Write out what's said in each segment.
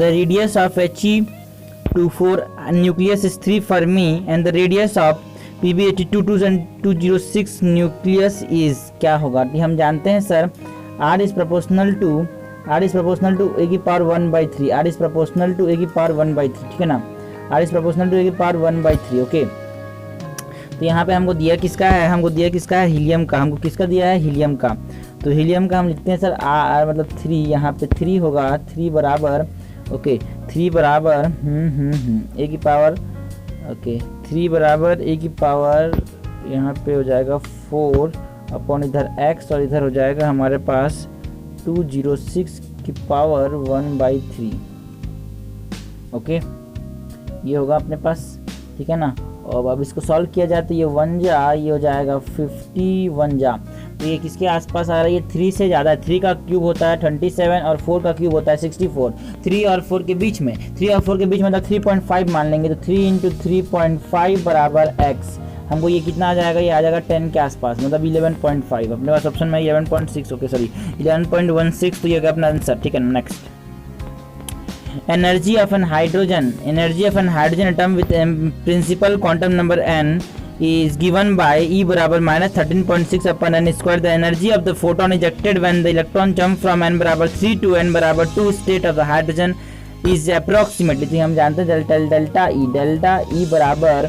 The radius of He24 nucleus is 3 fermi and the radius of Pp82 nucleus is, क्या होगा? हम जानते हैं sir R is proportional to a की power 1/3, R is proportional to a की power 1/3, ठीक है ना, R is proportional to a की पावर 1/3, ओके। तो यहाँ पे हमको दिया किसका है? हमको दिया किसका है? हीलियम का। हमको किसका दिया है? हीलियम का। तो हीलियम का हम लिखते हैं सर R मतलब 3, यहाँ पे 3 होगा, 3 बराबर, ओके, 3 बराबर a की पावर, ओके, 3 बराबर a की पावर यहाँ पे हो जाएगा 4 अपॉन इधर x और इधर हो जाएगा हमारे पास 206 की पावर 1/3, ओके, ये होगा अपने पास, ठीक है ना। और अब इसको सॉल्व किया जाए तो ये 1 जा, ये हो जाएगा 51 जा, तो ये किसके आसपास आ रहा है? ये 3 से ज़्यादा है। 3 का क्यूब होता है 27 और 4 का क्यूब होता है 64। 3 और 4 के बीच में, 3 और 4 के बीच में मतलब 3.5 मान लेंगे, तो 3 × 3.5 बराबर x। हमको ये कितना आ जाएगा? ये आ जाएगा 10 के आसपास, मतलब 11.5। अपने पास ऑप्शन में 11.6, ओके सॉरी 11.16, तो ये होगा अपना आंसर, ठीक है। Next, energy of an hydrogen atom with principal quantum number n is given by E बराबर -13.6 upon n square. The energy of the photon ejected when the electron jump from n बराबर 3 to n बराबर 2 state of the hydrogen is approximately, तो हम जानते हैं delta E बराबर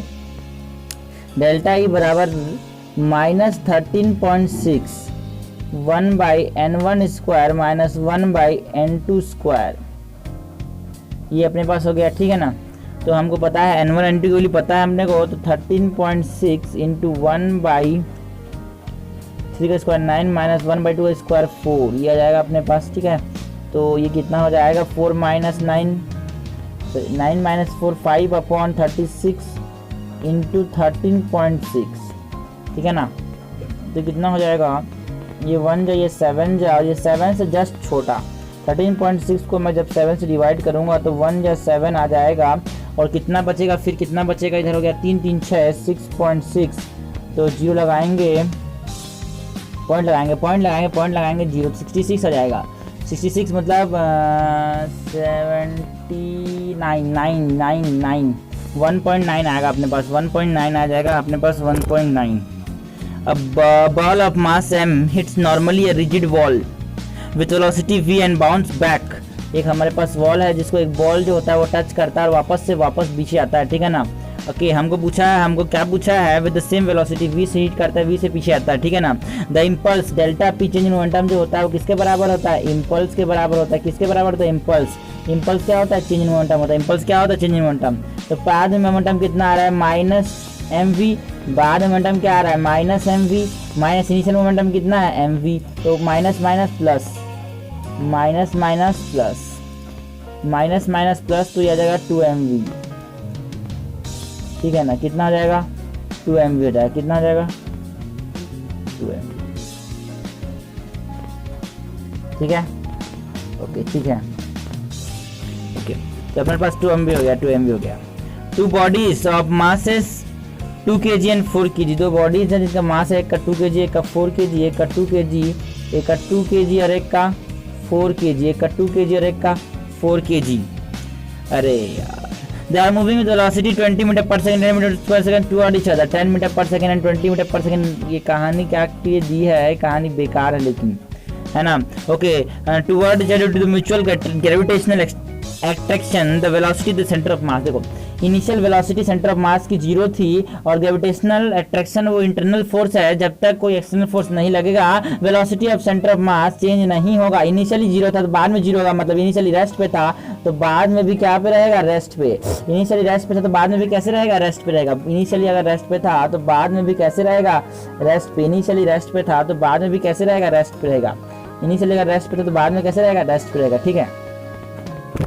-13.6 1/n1 square minus 1/n2 square, ये अपने पास हो गया, ठीक है ना। तो हमको पता है n1 n2 की वैल्यू पता है हमने को, तो 13.6 इंटू 1/3 का स्क्वायर 9 माइनस 1/2 का स्क्वायर 4, ये आ जाएगा अपने पास, ठीक है। तो ये कितना हो जाएगा? 4 - 9 - 4 5 अपॉन 36 इंटू 13.6, ठीक है ना। तो कितना हो जाएगा? ये 1 जा, ये 7 जा, और ये 7 से जस्ट छोटा 13.6 को मैं जब 7 से डिवाइड करूंगा तो 1 या 7 आ जाएगा, और कितना बचेगा? फिर कितना बचेगा? इधर हो गया 3 3 6 6.6, तो 0 लगाएंगे, पॉइंट लगाएंगे 0, 66 आ जाएगा। 66 मतलब 79 1.9 आएगा अपने पास, 1.9 आ जाएगा अपने पास, 1.9। अब ball of mass m hits normally a rigid wall with velocity v and bounce back. एक हमारे पास वॉल है जिसको एक बॉल जो होता है वो टच करता है और वापस पीछे आता है, ठीक है ना। ओके, हमको क्या पूछा है? With the same velocity v से हिट करता है, v से पीछे आता है, ठीक है ना। The impulse delta p change in momentum जो होता है वो किसके बराबर होता है? इम्पल्स के बराबर होता है। किसके बराबर होता है? इम्पल्स क्या होता है? चेंज इन मोमेंटम होता है। इम्पल्स क्या होता है? Change in momentum. तो बाद में मोमेंटम कितना आ रहा है? -mv, बाद में मोमेंटम क्या आ रहा है? -mv, माइनस इनिशियल मोमेंटम कितना है? mv, तो माइनस प्लस, तो ये आ जाएगा 2mv, ठीक है ना। कितना आ जाएगा? 2mv हो जाएगा। कितना आ जाएगा? 2mv, ठीक है, ओके, ठीक है, ओके। तो अपने पास 2mv हो गया। 2 bodies of masses 2 kg and 4 kg, 2 bodies है जिसका मास है, एक का 2 kg, एक का 4 kg, एक का 2 kg, एक का 2 kg और एक का 4 kg, एक का 2 kg और एक का 4 kg। अरे यार, they are moving with velocity 20 metre per second, 10 metre per second toward each other, 10 metre per second and 20 metre per second. ये कहानी क्या की दी है? कहानी बेकार है लेकिन, है ना। Okay, toward the mutual gravitational attraction the velocity the centre of mass. देखो, initial velocity centre of mass की 0 थी और ग्रेविटेशनल अट्रैक्शन वो इंटरनल फोर्स है, जब तक कोई एक्सटर्नल फोर्स नहीं लगेगा velocity of centre of mass change नहीं होगा। इनिशियली 0 था तो बाद में 0 होगा, मतलब इनिशियली रेस्ट पे था तो बाद में भी क्या पे रहेगा? रेस्ट पे। इनिशियली रेस्ट पे था तो बाद में भी कैसे रहेगा? रेस्ट पे रहेगा। इनिशियली अगर रेस्ट पे था तो बाद में भी कैसे रहेगा? रेस्ट पे। इनिशियली रेस्ट पे था तो बाद में भी कैसे रहेगा? रेस्ट पे रहेगा। इनिशियली अगर रेस्ट पे था तो बाद में कैसे रहेगा? रेस्ट पे रहेगा, ठीक है।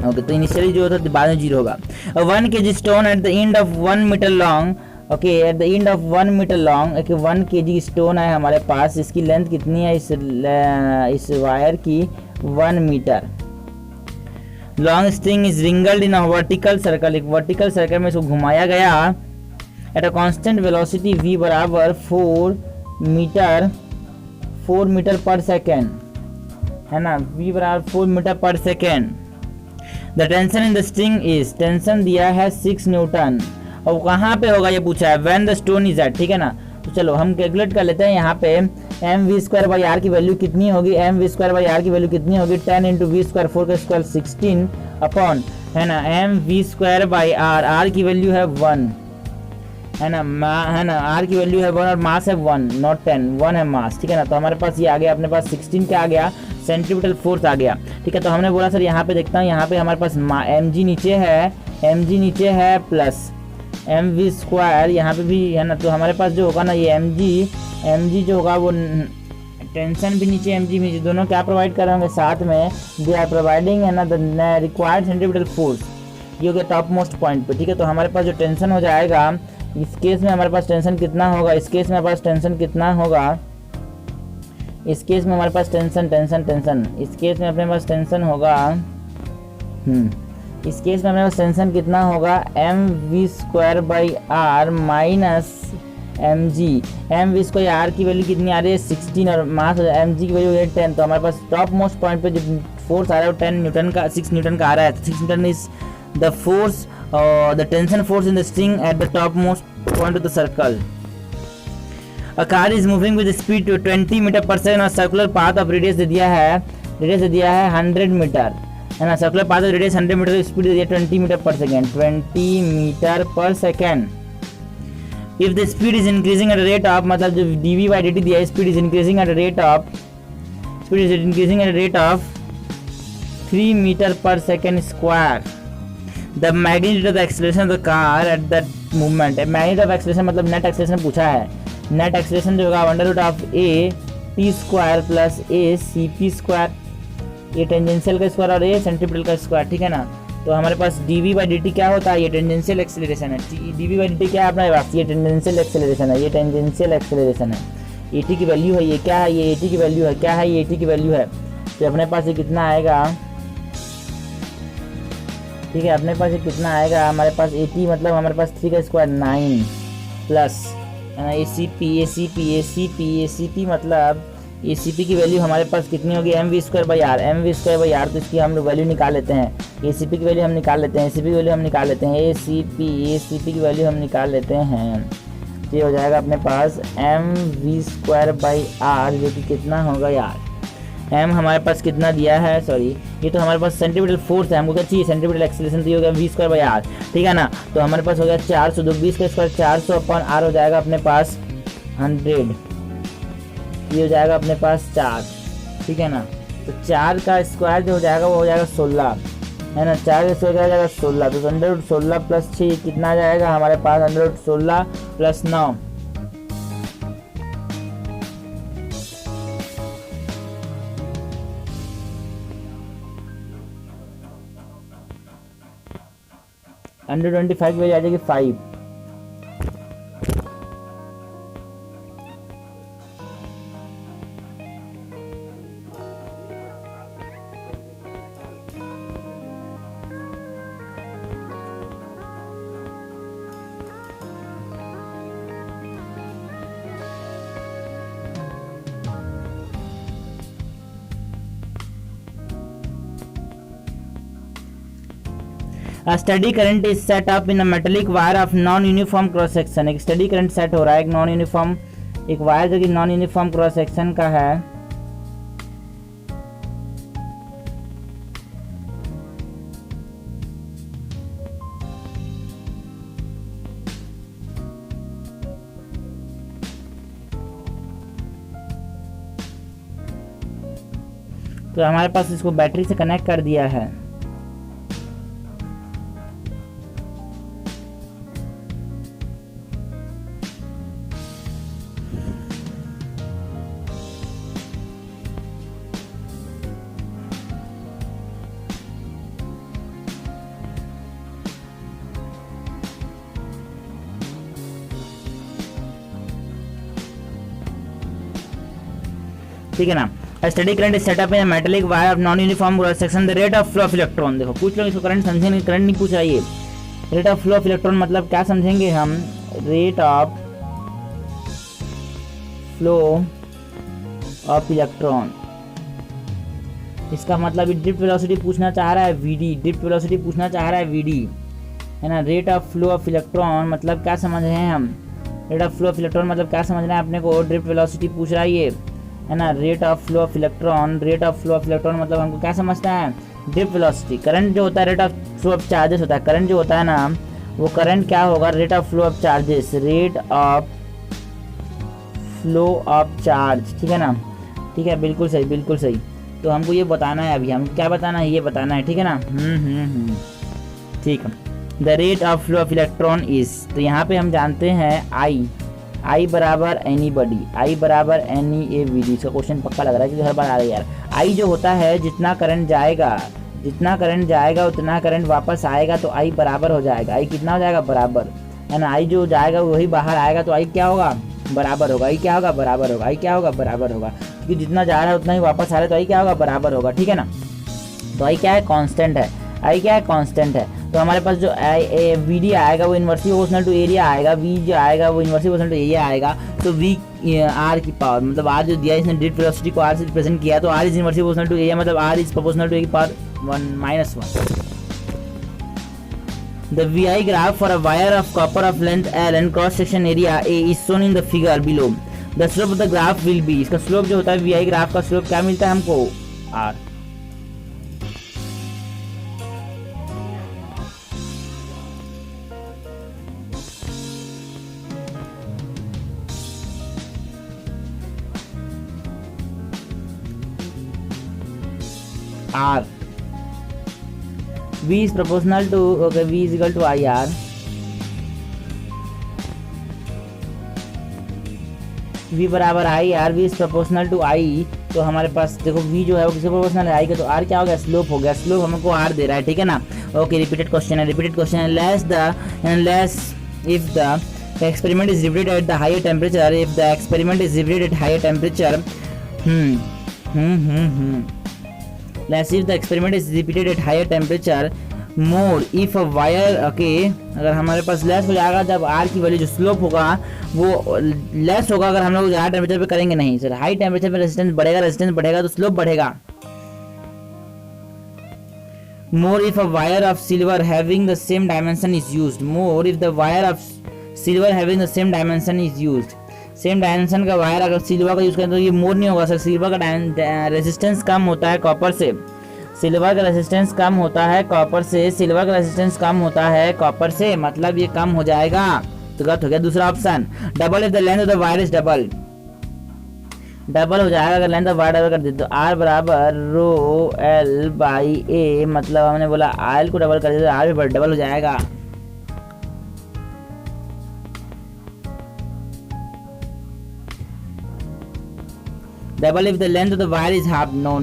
ओके, तो इनिशियली जो होता है बाद में 0 होगा। 1 kg stone at the end of 1 metre long, okay, at the end of 1 metre long, एक 1 kg स्टोन है हमारे पास, इसकी लेंथ कितनी है इस वायर की? 1 metre. Long string is ringled in a vertical circle, एक वर्टिकल सर्कल में इसको घुमाया गया at a constant velocity v बराबर 4 मीटर पर सेकेंड, है ना। v बराबर 4 मीटर पर second. The tension in the string is, tension दिया है 6 न्यूटन, और कहाँ पे होगा ये पूछा है, when the stone is at, ठीक है ना। तो चलो हम कैलकुलेट कर लेते हैं यहाँ पे m we square by r की वैल्यू कितनी होगी, m we square by r की वैल्यू कितनी होगी, 10 इंटू वी स्क्वायर 4 का स्क्वायर 16 अपॉन, है ना, m we square by r, r की वैल्यू है 1, है ना, है ना, आर की वैल्यू है 1 और मास है 1 नॉट 10, 1 है मास, ठीक है ना। तो हमारे पास ये आ गया, अपने पास 16 क्या आ गया, सेंट्रीपिटल फोर्स आ गया, ठीक है। तो हमने बोला सर यहाँ पे देखता हूँ, यहाँ पे हमारे पास एम जी नीचे है, एम जी नीचे है प्लस एम वी स्क्वायर यहाँ पे भी है ना। तो हमारे पास जो होगा ना ये एम जी जो होगा वो टेंशन भी नीचे एम जी भी नीचे, दोनों क्या प्रोवाइड कर रहे होंगे साथ में, दे आर प्रोवाइडिंग, है ना, द रिक्वायर्ड सेंट्रीपिटल फोर्स, ये हो गया टॉप मोस्ट पॉइंट पे, ठीक है। तो हमारे पास जो टेंशन हो जाएगा, इस केस में हमारे पास टेंशन कितना होगा, इस केस में हमारे पास टेंशन कितना होगा, इस केस में हमारे पास टेंशन, इस केस में अपने पास टेंशन होगा, इस केस में हमारे पास टेंशन कितना होगा, m we square by r minus m we square, r की वैल्यू कितनी आ रही है 16 और मास एम जी की वैल्यू है 10। तो हमारे पास टॉप मोस्ट पॉइंट पे जो फोर्स आ रहा है वो 10 न्यूटन का, 6 न्यूटन का आ रहा है। 6 newton is the force, the tension force in the string at the top most point of the circle. A car is moving with speed 20 metre per second और सर्कुलर पाथ ऑफ रेडियस दे दिया है 100 metre, है ना, circular path of radius 100 metre, speed दे दिया 20 metre per second, 20 metre per second. If the speed is increasing at rate of, मतलब जो dv by dt दिया है, speed is increasing at rate of 3 metre per second square, the magnitude of the acceleration of the car at that movement. Magnitude of acceleration मतलब net acceleration पूछा है, net acceleration जो होगा under root of a t square plus a c p square, ये tangential का square और ये centripetal का स्क्वायर, ठीक है ना। तो हमारे पास dv by dt क्या होता है, ये टेंजेंशियल एक्सेलरेशन है, dv by dt क्या है अपने पास, ये टेंजेंशियल एक्सेलरेशन है, ये टेंजेंशियल एक्सेलरेशन है, at की वैल्यू है, ये क्या है, ये at की वैल्यू है, क्या है, ये at की वैल्यू है। तो अपने पास ये कितना आएगा, ठीक है, अपने पास ये कितना आएगा, हमारे पास 80 मतलब हमारे पास 3 का स्क्वायर 9 प्लस ACP मतलब ACP की वैल्यू हमारे पास कितनी होगी, m we square by r, तो इसकी हम वैल्यू निकाल लेते हैं, ACP की वैल्यू हम निकाल लेते हैं, ACP की वैल्यू हम निकाल लेते हैं, ACP की वैल्यू हम निकाल लेते हैं। ये हो जाएगा अपने पास M we square by R, जो कि कितना होगा यार, एम हमारे पास कितना दिया है, सॉरी ये तो हमारे पास सेंट्रीपिटल फोर्स है, हमको क्या चाहिए, सेंट्रीपिटल एक्सेलरेशन, तो ये हो गया वी स्क्वायर बाई आर, ठीक है ना। तो हमारे पास हो गया 400, 20 का स्क्वायर 400 अपॉन आर हो जाएगा अपने पास 100, ये हो जाएगा अपने पास 4, ठीक है ना। तो 4 का स्क्वायर जो हो जाएगा वो हो जाएगा 16, है ना, 4 का स्क्वायर हो जाएगा 16, तो 116 प्लस 6 कितना आ जाएगा हमारे पास, 116 प्लस 9, अंडर 25 की वजह आ जाएगी 5, A steady current is set up in a metallic wire of non-uniform cross section। एक steady current set हो रहा है एक non-uniform, एक वायर जो कि non-uniform cross section का है, तो हमारे पास इसको बैटरी से कनेक्ट कर दिया है। ठीक है ना, स्टडी करंट सेटअप है metallic wire of non uniform cross section, the rate of flow of electron. देखो कुछ लोग इसको करंट समझेंगे, करंट नहीं पूछ रहा है, ये rate of flow of electron मतलब क्या समझेंगे हम, rate of flow of electron, इसका मतलब ड्रिफ्ट वेलोसिटी पूछना चाह रहा है वीडी, ड्रिफ्ट वेलोसिटी पूछना चाह रहा है वीडी, है ना। Rate of flow of electron मतलब क्या समझ रहे हैं हम, rate of flow of electron मतलब क्या समझना है अपने को, ड्रिफ्ट वेलोसिटी पूछ रहा है ये, है ना। Rate of flow of electron, rate of flow of electron मतलब हमको क्या समझना है, ड्रिफ्ट वेलोसिटी। करंट जो होता है rate of flow of charges होता है, करंट जो होता है ना वो करंट क्या होगा, rate of flow of charges, rate of flow of charge, ठीक है ना, ठीक है, बिल्कुल सही, बिल्कुल सही। तो हमको ये बताना है, अभी हम क्या बताना है, ये बताना है, ठीक है ना। ठीक है। The rate of flow of electron is, तो यहाँ पे हम जानते हैं आई बराबर एनी बडी, आई बराबर एनी ए वी डी। इसका क्वेश्चन पक्का लग रहा है क्योंकि हर बार आ रहा है यार। आई जो होता है जितना करंट जाएगा, जितना करंट जाएगा उतना करंट वापस आएगा, तो आई बराबर हो जाएगा, आई कितना हो जाएगा, बराबर, है ना। आई जो जाएगा वही बाहर आएगा, तो आई क्या होगा, बराबर होगा, आई क्या होगा, बराबर होगा, आई क्या होगा, बराबर होगा, क्योंकि जितना जा रहा है उतना ही वापस आ रहा है, तो आई क्या होगा, बराबर होगा, ठीक है ना। तो आई क्या है, कांस्टेंट है, आई क्या है, कांस्टेंट है। तो हमारे पास जो वी डी आएगा वो इन्वर्सली प्रोपोर्शनल टू एरिया आएगा, वी जो आएगा वो इन्वर्सली प्रोपोर्शनल टू एरिया आएगा। तो वी आर की पावर, मतलब आर जो दिया इसने ड्रिफ्ट वेलोसिटी को आर से रिप्रेजेंट किया, तो r is inversely proportional to area, मतलब r is proportional to a की power 1 - 1। The VI graph for a wire of copper of length L and cross section area A is shown in the figure below. The slope of the graph will be, इसका slope जो होता है VI graph का slope क्या मिलता है हमको, R। R V is proportional to, okay, V is equal to IR, V बराबर I R, V is proportional to I। तो हमारे पास देखो V जो है वो किससे प्रोपोर्शनल है, I का, तो R क्या हो गया, स्लोप हो गया, स्लोप हमको R दे रहा है, ठीक है ना। ओके, रिपीटेड क्वेश्चन है, रिपीटेड क्वेश्चन है। Less if the experiment is repeated at the higher temperature, if the experiment is repeated at higher temperature, Less if the experiment is repeated at higher temperature, more if a wire, okay, अगर हमारे पास less हो जाएगा जब R की value जो slope होगा वो less होगा अगर हम लोग ज़्यादा टेम्परेचर पे करेंगे नहीं सर। हाई टेम्परेचर पे रेजिस्टेंस बढ़ेगा तो स्लोप बढ़ेगा। More if a wire of silver having the same dimension is used, more if the wire of silver having the same dimension is used, same dimension का wire अगर silver का use करें तो ये मोर नहीं होगा सर। सिल्वर का resistance कम होता है कॉपर से, सिल्वर का रेजिस्टेंस कम होता है कॉपर से, सिल्वर का रेजिस्टेंस कम होता है कॉपर से, मतलब ये कम हो जाएगा, तो गलत हो गया दूसरा option. Double if the length of the wire is double, double हो जाएगा अगर लेंथ ऑफ वायर डबल कर दे तो आर बराबर रो एल बाई ए, मतलब हमने बोला आर को डबल कर दे तो आर भी डबल हो जाएगा। Double if the length of the wire is half. No.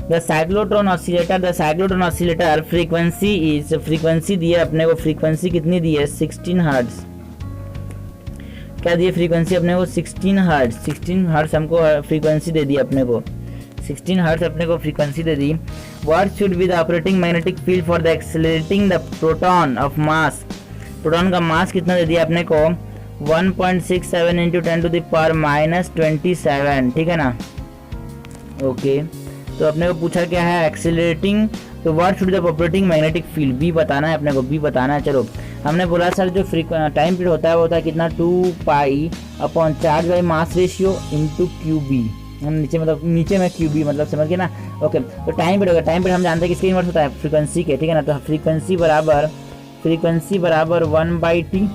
The cyclotron oscillator frequency is, frequency दी है अपने को, frequency कितनी दी है, 16 हर्ट्ज। क्या दी है फ्रीक्वेंसी अपने को, 16 हर्ट्ज। 16 हर्ट्ज हमको फ्रीक्वेंसी दे दी अपने को, 16 हर्ट्ज अपने को frequency they the. What should be the operating magnetic field for the accelerating the proton of mass? Proton का मास कितना दे दिया अपने को, 1.67 इंटू 10 टू द पावर -27, ठीक है ना। ओके, तो अपने को पूछा क्या है, एक्सीलरेटिंग, तो what should the operating magnetic field, B बताना है अपने को, बी बताना है। चलो हमने बोला सर जो टाइम पीरियड होता है वो होता है कितना, 2 pi upon charge by mass ratio into q B, नीचे मतलब नीचे में क्यू बी, मतलब समझ गए ना। ओके, तो टाइम पीरियड होगा, टाइम पीरियड हम जानते हैं किसके इन्वर्स होता है, फ्रीक्वेंसी के, ठीक है ना। तो फ्रीक्वेंसी बराबर 1/t,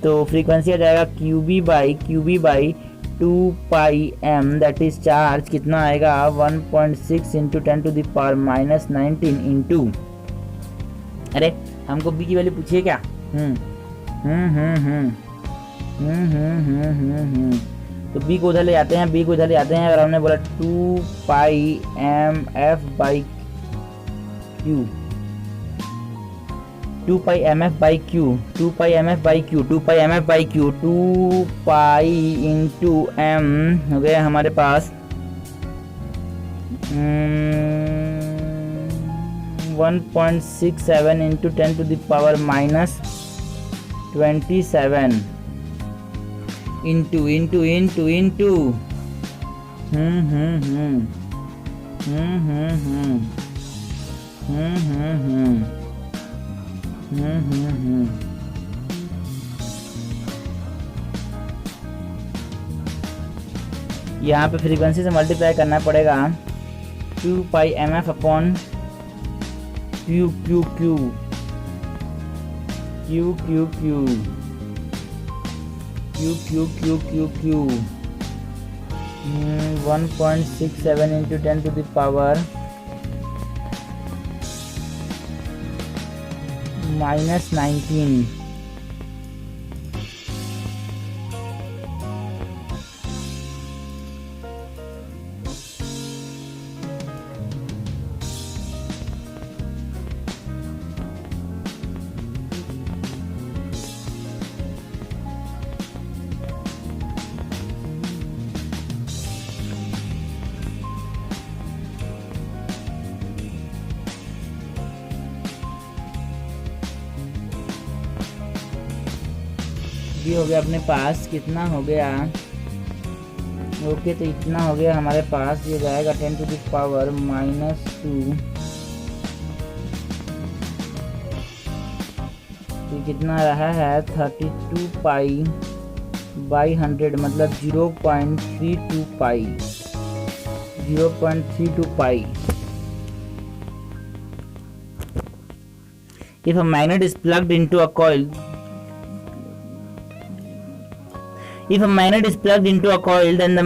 तो फ्रीक्वेंसी आ जाएगा q B by 2 pi m, that is charge कितना आएगा 1.6 into 10 to the power -19 into, अरे हमको बी की वैल्यू पूछिए क्या, तो बी को उधर ले जाते हैं, और हमने बोला 2 pi M F by Q, 2 pi M F by Q, 2 pi into M हो गया हमारे पास 1.67 into 10 to the power -27 into हम्म हम्म हम्म हम्म हम्म हम्म हम्म हम्म यहाँ पे फ्रीक्वेंसी से मल्टीप्लाई करना पड़ेगा 2πmf upon Q Q Q Q Q Q Q Q Q Q Q 1.67 into 10 to the power -19। भी हो गया अपने पास, कितना हो गया, ओके तो इतना हो गया हमारे पास, ये जाएगा 10 to the power -2, तो कितना रहा है 32 पाई बाई 100, मतलब 0.32 पाई, 0.32 पाई। If a magnet is plugged into a coil, if a magnet is plugged into a coil, then the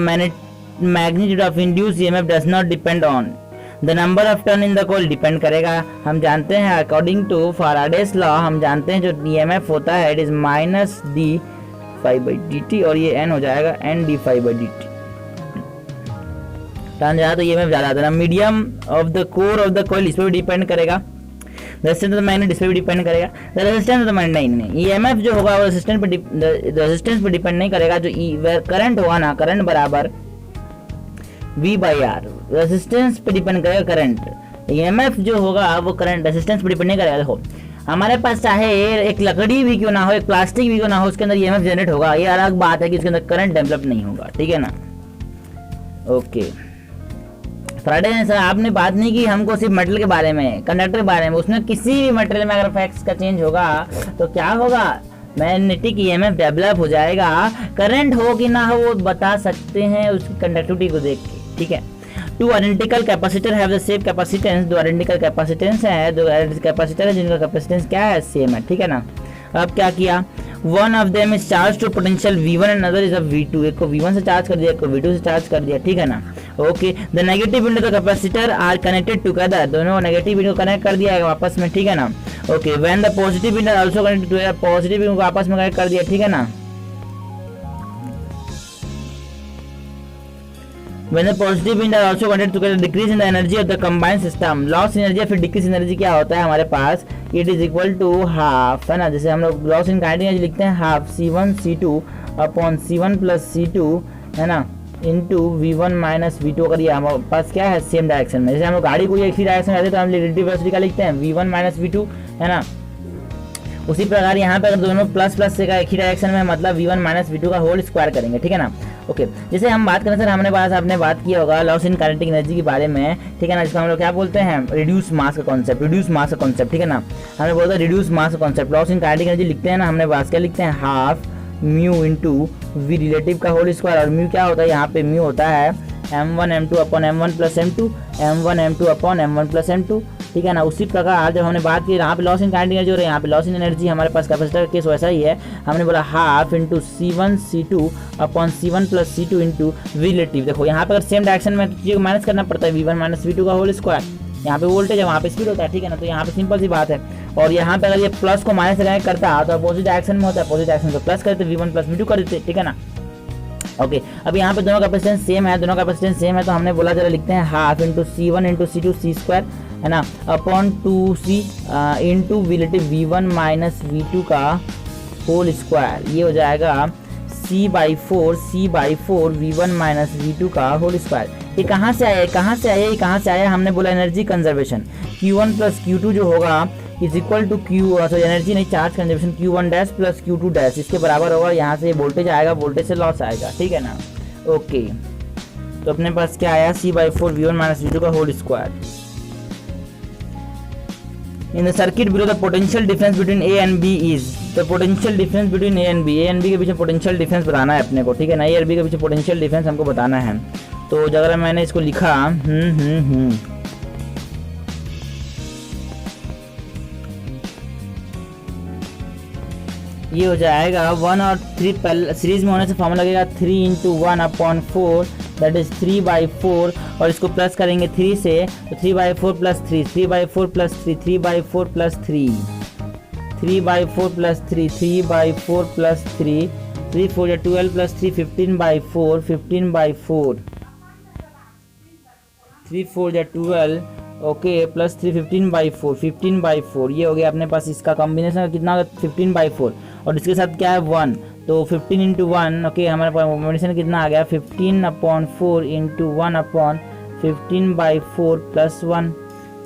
magnitude of induced EMF does not depend on the number of turn in the coil, depend करेगा। हम जानते हैं according to Faraday's law, हम जानते हैं जो EMF होता है it is -d∅dt और ये n हो जाएगा n(d∅dt)। टर्न ज़्यादा तो EMF ज़्यादा आता है। Medium of the core of the coil इस पर भी डिपेंड करेगा, रेजिस्टेंस ऑफ द मैग्नेट इस पर भी डिपेंड करेगा। रेजिस्टेंस ऑफ द मैग्नेट नहीं, EMF जो होगा वो रेजिस्टेंस पे डिपेंड नहीं करेगा। जो करंट होगा ना, करंट बराबर V/R, रेजिस्टेंस पे डिपेंड करेगा करंट। EMF जो होगा वो करंट रेजिस्टेंस पे डिपेंड नहीं करेगा। देखो हमारे पास चाहे एक लकड़ी भी क्यों ना हो, एक प्लास्टिक भी क्यों ना हो, उसके अंदर EMF जनरेट होगा, ये अलग बात है कि उसके अंदर करंट डेवलप नहीं होगा, ठीक है ना। ओके फ्राइडे ने सर आपने बात नहीं की हमको सिर्फ मेटल के बारे में, कंडक्टर के बारे में, उसमें किसी भी मटेरियल में अगर फैक्स का चेंज होगा तो क्या होगा, मैग्नेटिक EMF डेवलप हो जाएगा। करंट हो कि ना हो वो बता सकते हैं उसकी कंडक्टिविटी को देख के, ठीक है। Two identical capacitor have the same capacitance, दो आइडेंटिकल कैपेसिटेंस है, दो कैपेसिटर है जिनका कैपेसिटेंस क्या है, सेम है, ठीक है ना। अब क्या किया, one of them is charge to potential V1 and other is a V2, एक को V1 से चार्ज कर दिया, एक को V2 से चार्ज कर दिया, ठीक है ना। Okay the negative end of the capacitor are connected together, दोनों नेगेटिव इंड को कनेक्ट कर दिया है आपस में, ठीक है ना। Okay when the positive end are also connected together, positive end को आपस में कनेक्ट कर दिया, ठीक है ना। When the positive wind are also connected together, decrease in the energy of the combined system, loss energy फिर decrease energy क्या होता है हमारे पास, it is equal to half, है ना। जैसे हम लोग loss in kinetic energy लिखते हैं half C1 C2 upon C1 plus C2, है ना, into V1 minus V2। अगर ये हमारे पास क्या है सेम डायरेक्शन में, जैसे हम लोग गाड़ी को एक ही डायरेक्शन में रहते तो हम रिलेटिव वेलोसिटी का लिखते हैं V1 minus V2, है ना। उसी प्रकार यहाँ पे अगर दोनों प्लस प्लस से का एक ही डायरेक्शन में, मतलब V1 minus V2 का होल स्क्वायर करेंगे, ठीक है ना। ओके जैसे हम बात करें सर, आपने बात किया होगा लॉस इन काइनेटिक एनर्जी के बारे में, ठीक है ना, जिसको हम लोग क्या बोलते हैं, रिड्यूस मास का कॉन्सेप्ट, रिड्यूस मास का कॉन्सेप्ट, ठीक है ना। हमने बोलता है रिड्यूस मास का concept, loss in kinetic energy लिखते हैं ना, हमने बात क्या लिखते हैं, half mu into V relative का होल स्क्वायर, और म्यू क्या होता है, यहाँ पे म्यू होता है m1 m2 upon m1 plus m2, m1 m2 upon m1 plus m2, ठीक है ना। उसी प्रकार जब हमने बात की यहाँ पे लॉस इन काइनेटिक एनर्जी हो रही है, यहाँ पे लॉस इन एनर्जी हमारे पास कैपेसिटर का केस वैसा ही है, हमने बोला half into C1 C2 upon C1 plus C2 into V relative. देखो यहाँ पे अगर सेम डायरेक्शन में तो चीज़ को माइनस करना पड़ता है, V1 माइनस V2 का होल स्क्वायर, यहाँ पे वोल्टेज है वहाँ पे स्पीड होता है, ठीक है ना। तो यहाँ पे सिंपल सी बात है, और यहाँ पे अगर ये प्लस को माइनस से कनेक्ट करता है तो अपोजिट डायरेक्शन में होता है, अपोजिट डायरेक्शन को प्लस करते V1 प्लस V2 कर देते, ठीक है ना। ओके अब यहाँ पे दोनों कैपेसिटेंस सेम है, दोनों कैपेसिटेंस सेम है, तो हमने बोला चलो लिखते हैं half into C1 into C2 C square, है ना, upon 2C into relative V1 minus V2 का होल स्क्वायर, ये हो जाएगा C/4 V1 माइनस V2 का होल स्क्वायर। ये कहाँ से आया, कहाँ से आया, ये कहाँ से आया, हमने बोला energy conservation, Q1 plus Q2 जो होगा इज इक्वल टू एनर्जी नहीं, charge conservation Q1 dash plus Q2 dash, इसके बराबर होगा, यहाँ से वोल्टेज आएगा, वोल्टेज से लॉस आएगा, ठीक है ना। ओके तो अपने पास क्या आया c/4 v1 माइनस v2 का whole square. In the circuit below the potential difference between A and B is, the potential difference between A and B के बीच में पोटेंशियल डिफरेंस बताना है अपने को, ठीक है ना, ए और बी के बीच में पोटेंशियल डिफरेंस हमको बताना है। तो अगर मैंने इसको लिखा ये हो जाएगा 1 और 3 सीरीज में होने से फॉर्मूला लगेगा 3 × 1/4 दैट इज 3/4 और इसको प्लस करेंगे 3 से तो 3/4 plus 3 3/4 plus 3 3/4 plus 3 3/4 plus 3 3/4 plus 3 3 4 या 12 प्लस 3 15/4 15/4 3 4 या 12 ओके प्लस 3 15/4 15/4 ये हो गया अपने पास इसका कॉम्बिनेशन कितना होगा 15/4 और इसके साथ क्या है 1 तो 15 × 1 ओके हमारे पास कॉम्बिनेशन कितना आ गया 15/4 × 1/15/4 प्लस 1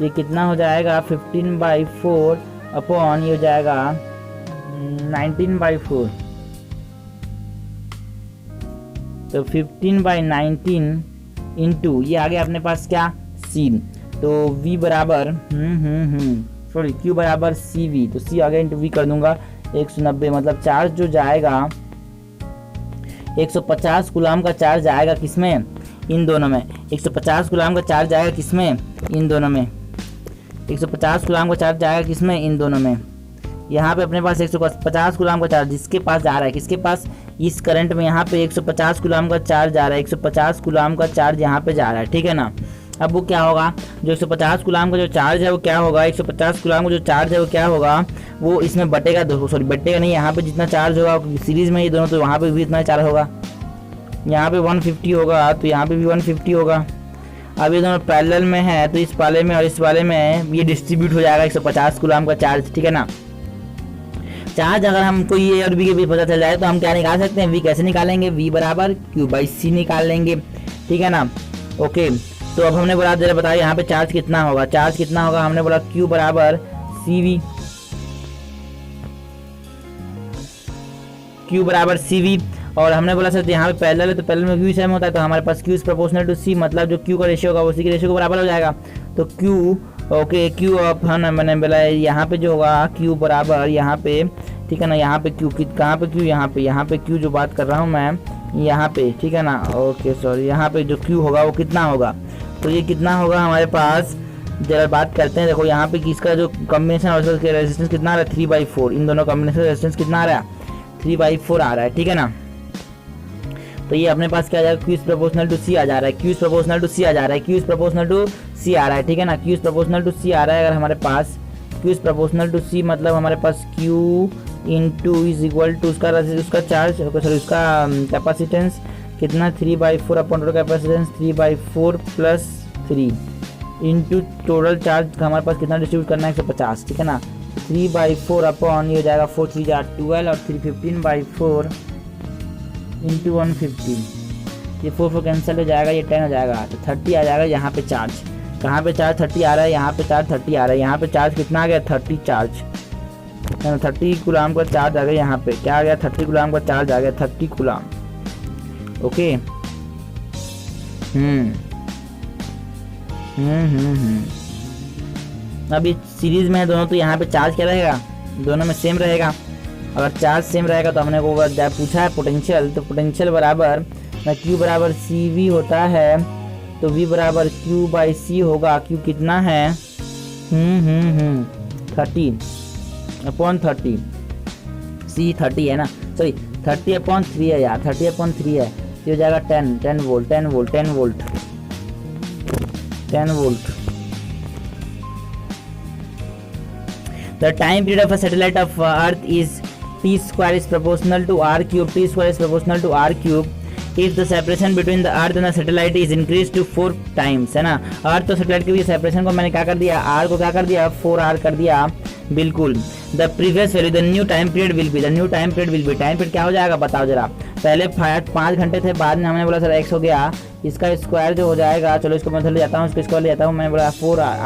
ये कितना हो जाएगा 15/4 अपॉन ये हो जाएगा 19/4 तो 15/19 इंटू ये आ गया अपने पास क्या C तो V बराबर सॉरी Q बराबर CV तो C आ गया इंटू V कर दूंगा 190 मतलब चार्ज जो जाएगा 150 कूलम का चार्ज आएगा किसमें इन दोनों में 150 कूलम का चार्ज आएगा किसमें इन दोनों में 150 कूलम का चार्ज जाएगा किसमें इन दोनों में यहाँ पे अपने पास 150 कूलम का चार्ज जिसके पास जा रहा है किसके पास इस करंट में यहाँ पे 150 कूलम का चार्ज जा रहा है 150 कूलम का चार्ज यहाँ पे जा रहा है ठीक है ना। अब वो क्या होगा जो 150 कूलम का जो चार्ज है वो क्या होगा 150 कूलम का जो चार्ज है वो क्या होगा वो इसमें बटेगा बटेगा नहीं यहाँ पे जितना चार्ज होगा सीरीज में ये दोनों तो वहाँ पे भी इतना चार्ज होगा यहाँ पे 150 होगा तो यहाँ पे भी 150 होगा। अब ये दोनों पैरेलल में है तो इस वाले में और इस वाले में ये डिस्ट्रीब्यूट हो जाएगा 150 कूलम का चार्ज ठीक है ना। चार्ज अगर हमको ये और बी के बीच पता चल जाए तो हम क्या निकाल सकते हैं वी कैसे निकालेंगे V बराबर Q/C निकाल लेंगे ठीक है ना। ओके तो अब हमने बोला जरा बताया यहाँ पे चार्ज कितना होगा हमने बोला Q बराबर CV Q बराबर CV और हमने बोला सर यहाँ पे पैरेलल है तो पैरेलल में Q सेम होता है तो हमारे पास Q is proportional to C मतलब जो Q का रेशियो होगा उसी के रेशियो के बराबर हो जाएगा तो Q ओके Q ऑफ है मैंने बोला यहाँ पे जो होगा Q बराबर यहाँ पे ठीक है ना यहाँ पे Q कहाँ पे Q यहाँ पे Q जो बात कर रहा हूँ मैं यहाँ पे ठीक है ना। ओके सॉरी यहाँ पे जो Q होगा वो कितना होगा तो ये कितना होगा हमारे पास जरा बात करते हैं। देखो यहाँ पे किसका जो कॉम्बिनेशन और उसका रेजिस्टेंस कितना आ रहा है 3/4 इन दोनों कॉम्बिनेशन रेजिस्टेंस कितना आ रहा है 3/4 आ रहा है ठीक है ना। तो ये अपने पास क्या आ जाएगा Q is proportional to C आ जा रहा है Q is proportional to C आ जा रहा है Q is proportional to C आ रहा है ठीक है ना। Q is proportional to C आ रहा है अगर हमारे पास Q is proportional to C मतलब हमारे पास Q into is equal to उसका चार्ज सॉरी उसका कैपेसिटेंस कितना 3/4 upon total capacitance 3/4 plus 3 into total charge हमारे पास कितना डिस्ट्रीब्यूट करना है 150 ठीक है ना। 3/4 अपॉन ये हो जाएगा 4 3 12 और 3 15/4 इंटू 150 ये 4 कैंसिल हो जाएगा ये 10 हो जाएगा तो 30 आ जाएगा यहाँ पे चार्ज कहाँ पे चार्ज 30 आ रहा है यहाँ पे चार्ज 30 आ रहा है यहाँ पे चार्ज कितना आ गया 30 चार्ज 30 कूलम का चार्ज आ गया यहाँ पे क्या आ गया 30 कूलम का चार्ज आ गया 30 कूलम ओके अभी सीरीज में है दोनों तो यहाँ पे चार्ज क्या रहेगा दोनों में सेम रहेगा। अगर चार्ज सेम रहेगा तो हमने को पूछा है पोटेंशियल तो पोटेंशियल बराबर Q बराबर CV होता है तो V बराबर Q/C होगा Q कितना है 30/30 C 30 है ना सॉरी 30/3 है यार 30/3 है ये हो जाएगा 10 volt The time period of a satellite of Earth is T square is proportional to R cube. T square is proportional to R cube. If the separation between the Earth and the satellite is increased to 4 times है ना। अर्थ तो satellite के बीच separation को मैंने क्या कर दिया R को क्या कर दिया 4R कर दिया बिल्कुल। The previous value the new time period will be time period क्या हो जाएगा बताओ जरा। पहले 5 घंटे थे बाद में हमने बोला सर x हो गया इसका स्क्वायर जो हो जाएगा चलो इसको मैं ले जाता हूँ इसको ले जाता हूँ मैंने बोला 4R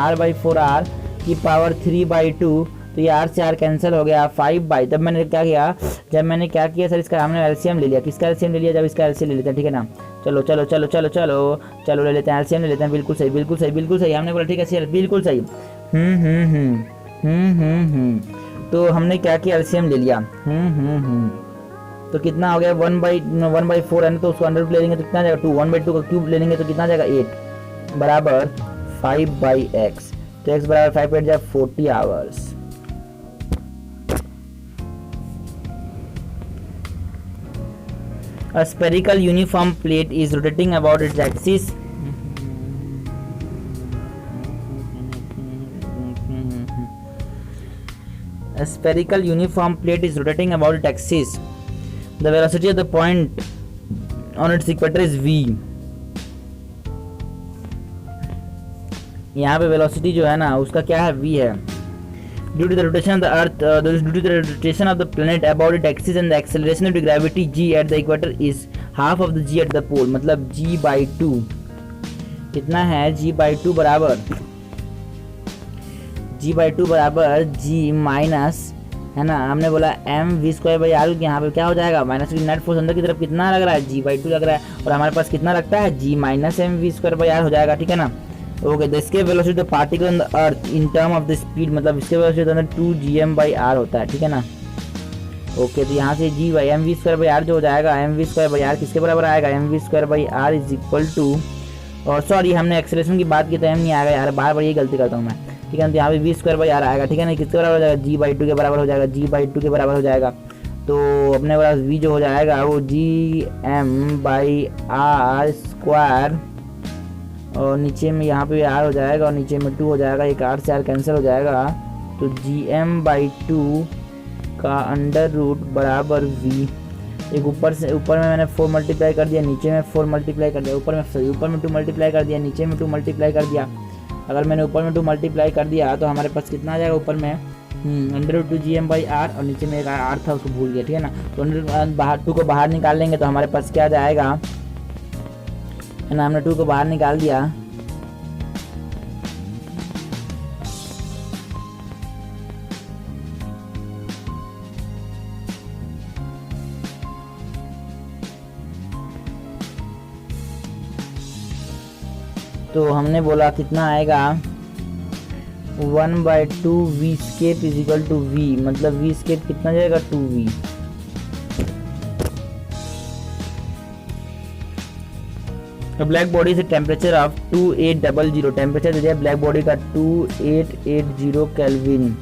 R/4R की पावर 3/2 तो ये R से R कैंसिल हो गया, 5/, तब मैंने क्या किया, जब मैंने क्या किया सर, इसका हमने एलसीएम ले लिया। किसका एलसीएम ले लिया, जब इसका एलसीएम ले लेते हैं, ठीक है ना। चलो चलो चलो चलो चलो चलो ले लेते हैं, एलसीएम ले लेते हैं। बिल्कुल सही बिल्कुल सही बिल्कुल सही, हमने बोला ठीक है सर, बिल्कुल सही। तो हमने क्या किया, एलसीएम ले लिया। तो कितना हो गया, 1/4 है ना, तो उसको अंडर रूट ले लेंगे तो कितना जाएगा 2, 1/2 का क्यूब ले लेंगे तो कितना जाएगा 8 बराबर 5/x। तो x बराबर 5 पर जाए 40 hours. A spherical uniform plate is rotating about its axis. A spherical uniform plate is rotating about its axis. The velocity of the point on its equator is v. यहाँ पे velocity जो है ना उसका क्या है, v है। Due to the rotation of the earth, due to the rotation of the planet about its axis and the acceleration of the gravity g at the equator is half of the g at the pole, मतलब g/2 कितना है, g/2 बराबर g minus है ना, हमने बोला mv²/r, यहाँ पे क्या हो जाएगा माइनस की नेट फोर्स अंदर की तरफ कितना लग रहा है, g/2 लग रहा है, और हमारे पास कितना लगता है g माइनस mv² हो जाएगा, ठीक है ना। ओके, तो इसके velocity of particle on the earth in term of the speed, मतलब इसके वेलोसिटी अंदर 2gm/r होता है, ठीक है ना। ओके, तो यहाँ से g बाई mv²/r जो हो जाएगा, mv²/r किसके बराबर आएगा, mv²/r इज इक्वल टू, और सॉरी हमने एक्सेलरेशन की बात की तो m नहीं आएगा यार, बार बार ये गलती करता हूँ मैं, ठीक है। तो यहाँ पे v²/r आएगा, ठीक है ना, किसके बराबर हो जाएगा, g/2 के बराबर हो जाएगा, g/2 के बराबर हो जाएगा। तो अपने पास v जो हो जाएगा वो gm/r², और नीचे में यहाँ पे r हो जाएगा और नीचे में 2 हो जाएगा, एक r से r कैंसिल हो जाएगा, तो gm/2 का अंडर रूट बराबर v। एक ऊपर में मैंने 4 मल्टीप्लाई कर दिया, नीचे में 4 मल्टीप्लाई कर दिया, ऊपर में 2 मल्टीप्लाई कर दिया, नीचे में 2 मल्टीप्लाई कर दिया। अगर मैंने ऊपर में 2 मल्टीप्लाई कर दिया तो हमारे पास कितना आ जाएगा, ऊपर में अंडर रूट 2gm/r और नीचे में एक r था उसको भूल गया, ठीक है ना। तो बाहर 2 को बाहर निकाल लेंगे तो हमारे पास क्या जाएगा, है ना, हमने 2 को बाहर निकाल दिया, तो हमने बोला कितना आएगा 1/2 v² is equal to v, मतलब v² कितना जाएगा 2v। ब्लैक बॉडी से टेम्परेचर ऑफ 2800, टेम्परेचर दे दिया ब्लैक बॉडी का 2880 kelvin,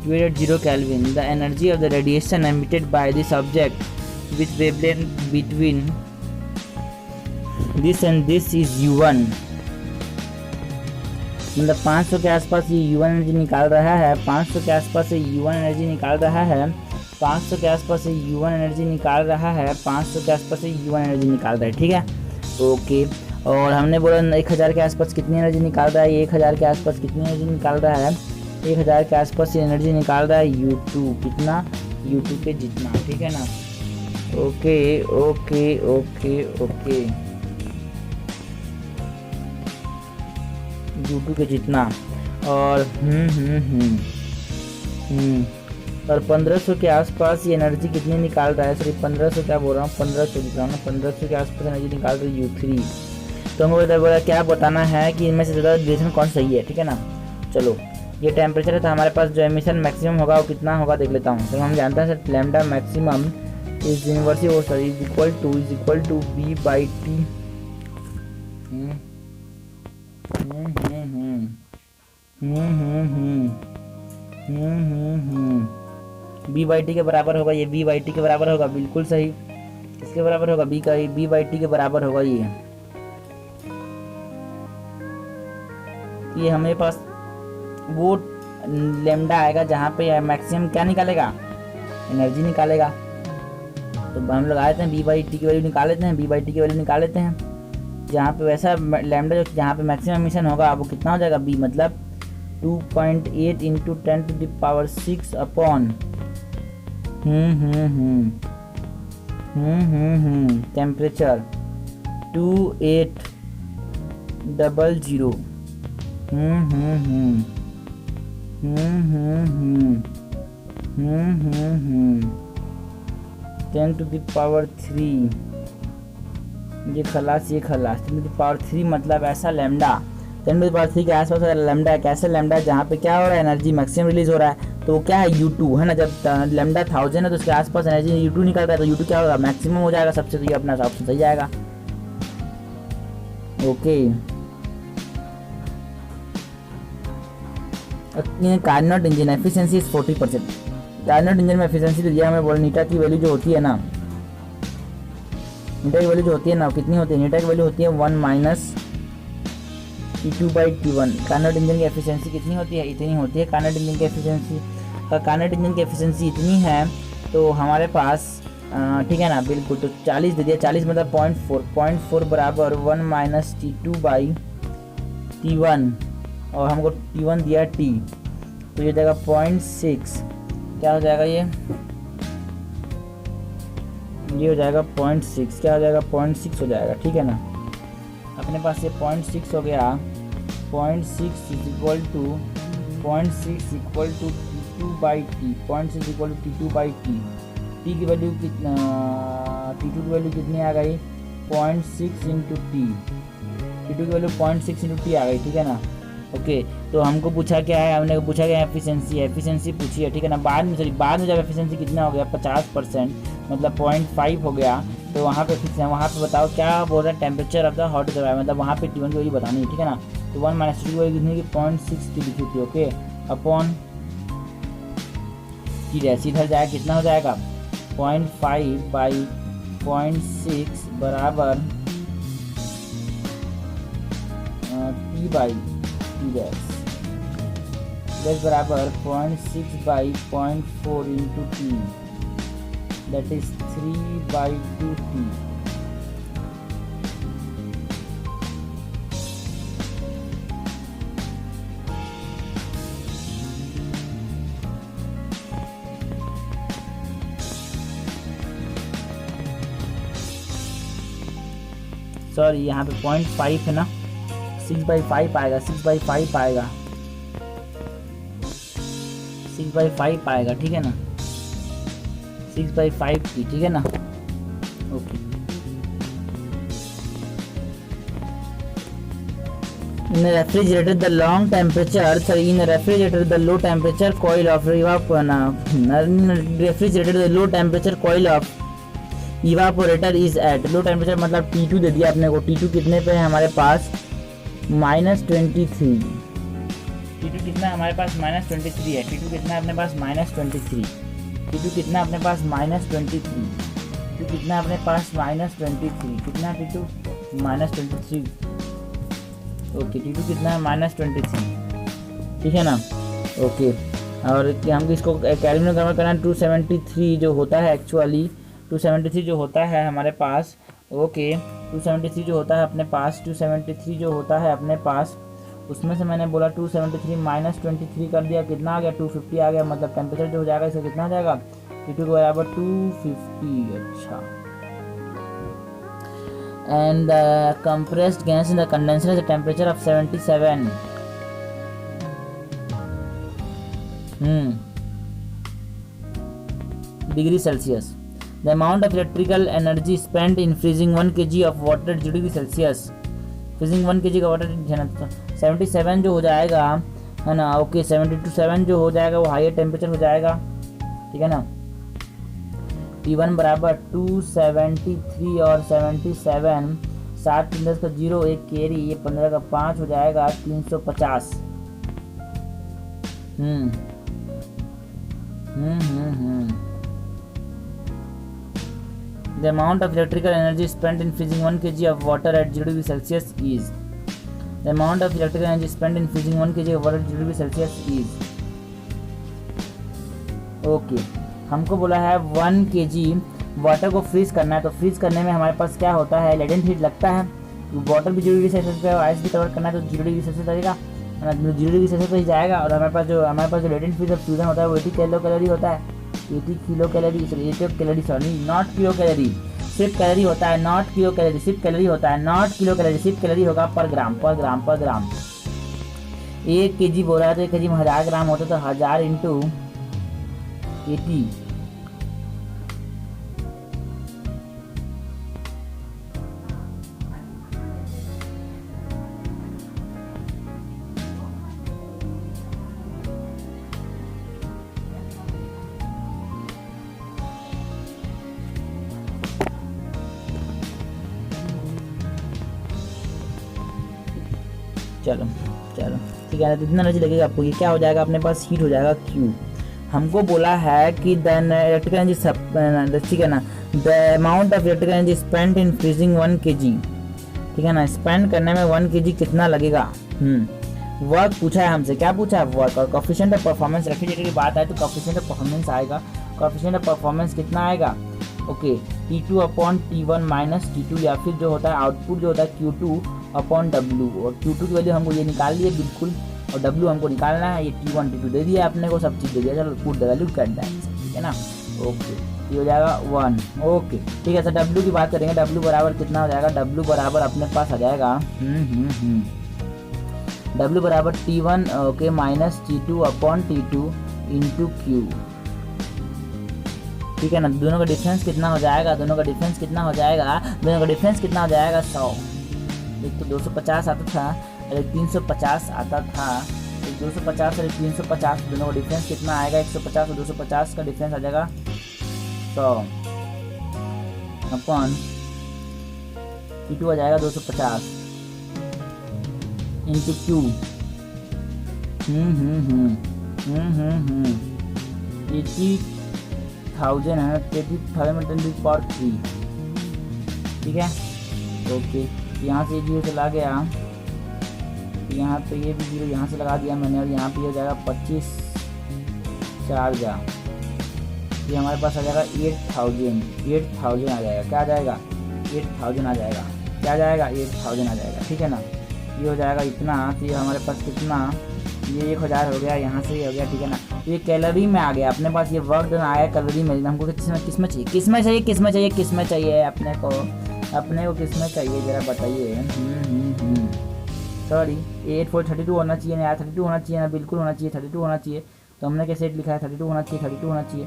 2880 kelvin. The energy of the radiation emitted by this object with wavelength between this and this is u1, मतलब 500 के आसपास ये u1 एनर्जी निकाल रहा है, 500 के आसपास से u1 एनर्जी निकाल रहा है, 500 के आसपास से u1 एनर्जी निकाल रहा है, 500 के आसपास से u1 एनर्जी निकाल रहा है, ठीक है। ओके, और हमने बोला 1000 के आसपास कितनी एनर्जी निकाल रहा है, 1000 के आसपास कितनी एनर्जी निकाल रहा है, 1000 के आसपास एनर्जी निकाल रहा है u2, कितना, u2 के जितना, ठीक है ना। Okay okay okay okay, u2 के जितना, और और 1500 के आसपास ये एनर्जी कितनी निकाल रहा है, सॉरी 1500 क्या बोल रहा हूँ, 1500 लिख रहा हूँ ना, 1500 के आसपास एनर्जी निकाल रही है u3। तो हमको इधर बोला क्या बताना है कि इनमें से ज़्यादा ड्यूरेशन कौन सही है, ठीक है ना। चलो, ये टेम्परेचर है तो हमारे पास जो एमिशन मैक्सिमम होगा वो कितना होगा देख लेता हूँ। तो हम जानते हैं sir lambda maximum is university वो sir is equal to v/t, b/t के बराबर होगा, ये b/t के बराबर होगा, बिल्कुल सही। इसके बराबर होगा b का, b/t के बराबर होगा ये हमारे पास वो लैम्डा आएगा जहाँ पे मैक्सिमम क्या निकालेगा, एनर्जी निकालेगा। तो हम लोग आए थे b/t की वैल्यू निकाल लेते हैं, b/t की वैल्यू निकाल लेते हैं, जहाँ पे वैसा लैम्डा जो जहाँ पे मैक्सिमम एमिशन होगा वो कितना हो जाएगा, b मतलब 2.8 इंटू 10⁶ अपॉन टेम्परेचर 2800 10⁻3 ये खलास 10⁻3 मतलब ऐसा लैम्डा 10⁻3 के आसपास लैम्डा एक ऐसा लैम्डा जहाँ पे क्या हो रहा है, एनर्जी मैक्सिमम रिलीज हो रहा है। तो वो क्या है, U2 है ना। जब लैम्डा 1000 है तो उसके आसपास एनर्जी U2 निकल रहा है, तो U2 क्या होगा, मैक्सिमम हो जाएगा सबसे। तो ये अपना ऑप्शन सही जाएगा। Okay, Carnot engine efficiency is 40%। Carnot engine में एफिशिएंसी तो दिया हमें, बोल नीटा की वैल्यू जो होती है ना, नीटा की वैल्यू जो होती है ना, कितनी होती है, नीटा की वैल्यू होती है 1 - T2/T1। कार्नोट इंजन की एफिशिएंसी कितनी होती है, इतनी होती है कार्नोट इंजन की एफिशिएंसी। कार्नोट इंजन की एफिशिएंसी इतनी है तो हमारे पास ठीक है ना, बिल्कुल। तो 40 दे दिया, 40 मतलब 0.4 बराबर 1 - T2/T1 और हमको T1 दिया T, तो ये जाएगा 0.6। क्या हो जाएगा ये हो जाएगा 0.6। क्या हो जाएगा, 0.6 हो जाएगा, ठीक है ना। अपने पास ये 0.6 हो गया। 0.6 equal to T2/T। 0.6 equal to T2/T। T की वैल्यू कितना, T2 की वैल्यू कितनी आ गई, 0.6 इंटू टी। T2 की वैल्यू 0.6 इंटू टी आ गई, ठीक है ना। ओके, तो हमको पूछा क्या है, हमने पूछा क्या है, एफिशिएंसी पूछी है, ठीक है ना। बाद में जब एफिशिएंसी कितना हो गया 50% मतलब 0.5 हो गया, तो वहाँ पे फिक्स है। वहाँ पे बताओ क्या बोल रहा है, temperature of the hot reservoir, मतलब वहाँ पे T1 की वैल्यू बतानी है, ठीक है ना। तो 1 - T2 की वैल्यू कितनी की 0.6 टी लिखी थी। ओके, अपॉन टी डैश इधर जाएगा, कितना हो जाएगा 0.5/0.6 बराबर T/T डैश बराबर 0.6/0.4 into T, that is 3/2T। Sorry, यहाँ पे 0.5 है ना, 6/5 आएगा, 6/5 आएगा, 6/5 आएगा, ठीक है ना, 6/5 की, ठीक है ना। Okay, in a refrigerator the long temperature, sorry, in a refrigerator the low temperature coil of refrigerator the low temperature coil of evaporator is at, low temperature मतलब T2 दे दिया अपने को। T2 कितने पे है हमारे पास, -23। T2 कितना हमारे पास, -23 है। T2 कितना है अपने पास, -23। T2 कितना अपने पास, -23। T2 कितना अपने पास, -23। कितना T2, -23। ओके, T2 कितना है, -23, ठीक है ना। ओके, और हमको इसको कैलकुलेट करना है, 273 जो होता है एक्चुअली, 273 जो होता है हमारे पास। ओके, 273 जो होता है अपने पास, 273 जो होता है अपने पास, उसमें से मैंने बोला 273 -23 कर दिया, कितना आ गया, 250 आ गया। मतलब टेम्परेचर जो हो जाएगा इसका कितना आ जाएगा, T2 के बराबर 250। अच्छा, and compressed gas in the condenser is temperature of 77 degree Celsius. The amount of electrical energy spent in freezing 1 kg of water at 0 degree Celsius, freezing 1 kg का वाटर 77 जो हो जाएगा है ना। ओके, 77 जो हो जाएगा वो हायर टेम्परेचर हो जाएगा, ठीक है ना। T1 बराबर 273 और 77, 7 × 10 का 0, 1 कैरी, ये 15 का 5 हो जाएगा 350। The amount of electrical energy spent in freezing 1 kg of water at 0 degree Celsius is, the amount of electrical energy spent in freezing 1 kg of water at 0 degree Celsius is, okay, हमको बोला है 1 kg water को freeze करना है। तो freeze करने में हमारे पास क्या होता है, लेटेंट हीट लगता है। वाटर भी 0 डिग्री सेल्सियस पे, आइस भी कवर करना है तो 0 डिग्री सेल्सियस लगेगा, 0 डिग्री सेल्सियस पे ही जाएगा। और हमारे पास जो लेटेंट फ्यूजन होता है वो 80 किलो कैलोरी होता है, 80 kilo calorie, not kilo calorie, सिर्फ कैलोरी होता है, नॉट किलो कैलोरी, सिर्फ कैलोरी होता है, नॉट किलो कैलोरी, सिर्फ कैलोरी होगा पर ग्राम। 1 kg बोल रहा है तो 1 kg में 1000 ग्राम होता तो 1000 इंटू 80, चलो चलो ठीक है ना, तो इतना एनर्जी लगेगा आपको। ये क्या हो जाएगा अपने पास, हीट हो जाएगा Q। हमको बोला है कि देन इलेक्ट्रिकल एनर्जी, ठीक है ना, the amount of electrical energy spent in freezing 1 kg, ठीक है ना, स्पेंड करने में 1 kg कितना लगेगा। वर्क पूछा है हमसे, क्या पूछा है, वर्क। और कोफिशिएंट ऑफ परफॉर्मेंस, रेफ्रिजरेटर की बात आए तो कोफिशिएंट ऑफ परफॉर्मेंस आएगा। कोफिशिएंट ऑफ परफॉर्मेंस कितना आएगा, okay, T2 upon T1 minus T2, या फिर जो होता है आउटपुट जो होता है Q2 अपॉन W। और Q2 की वैल्यू हमको ये निकाल ली है बिल्कुल, और W हमको निकालना है। ये T1 T2 दे दिया अपने को, सब चीज़ दे दिया। चलो पुट द वैल्यू कर दें, ठीक है ना, ओके। ये हो जाएगा 1, ओके ठीक है। सर W की बात करेंगे, W बराबर कितना हो जाएगा, W बराबर अपने पास आ जाएगा W बराबर T1 okay minus T2 upon T2 into Q, ठीक है ना। दोनों का डिफरेंस कितना हो जाएगा, दोनों का डिफरेंस कितना हो जाएगा, दोनों का डिफरेंस कितना हो जाएगा 100। एक तो 250 आता था और 350 आता था, 250 और 350, दोनों का डिफरेंस कितना आएगा, 150 और 250 का डिफरेंस आ जाएगा 100 अपॉन T2 आ जाएगा 250 इंटू Q। 80,000 है, 80,000 ठीक है, ओके। यहाँ से जीरो चला गया, यहाँ पे ये भी जीरो यहाँ से लगा दिया मैंने, और यहाँ पे हो जाएगा 25 4 जा, ये हमारे पास आ जाएगा 8,000 आ जाएगा। क्या आ जाएगा, 8,000 आ जाएगा। क्या आ जाएगा, 8,000 आ जाएगा, ठीक है ना। ये हो जाएगा इतना, तो ये हमारे पास कितना, ये 1000 हो गया, यहाँ से ये हो गया, ठीक है ना। तो ये कैलोरी में आ गया अपने पास, ये वर्क डन आया कैलोरी में। हमको किस में चाहिए, किस में चाहिए, किस में चाहिए, किस में चाहिए अपने को किस में चाहिए जरा बताइए। सॉरी 8432 होना चाहिए ना यार, 32 होना चाहिए ना, बिल्कुल होना चाहिए, 32 होना चाहिए। तो हमने कैसे लिखा है, 32 होना चाहिए, 32 होना चाहिए,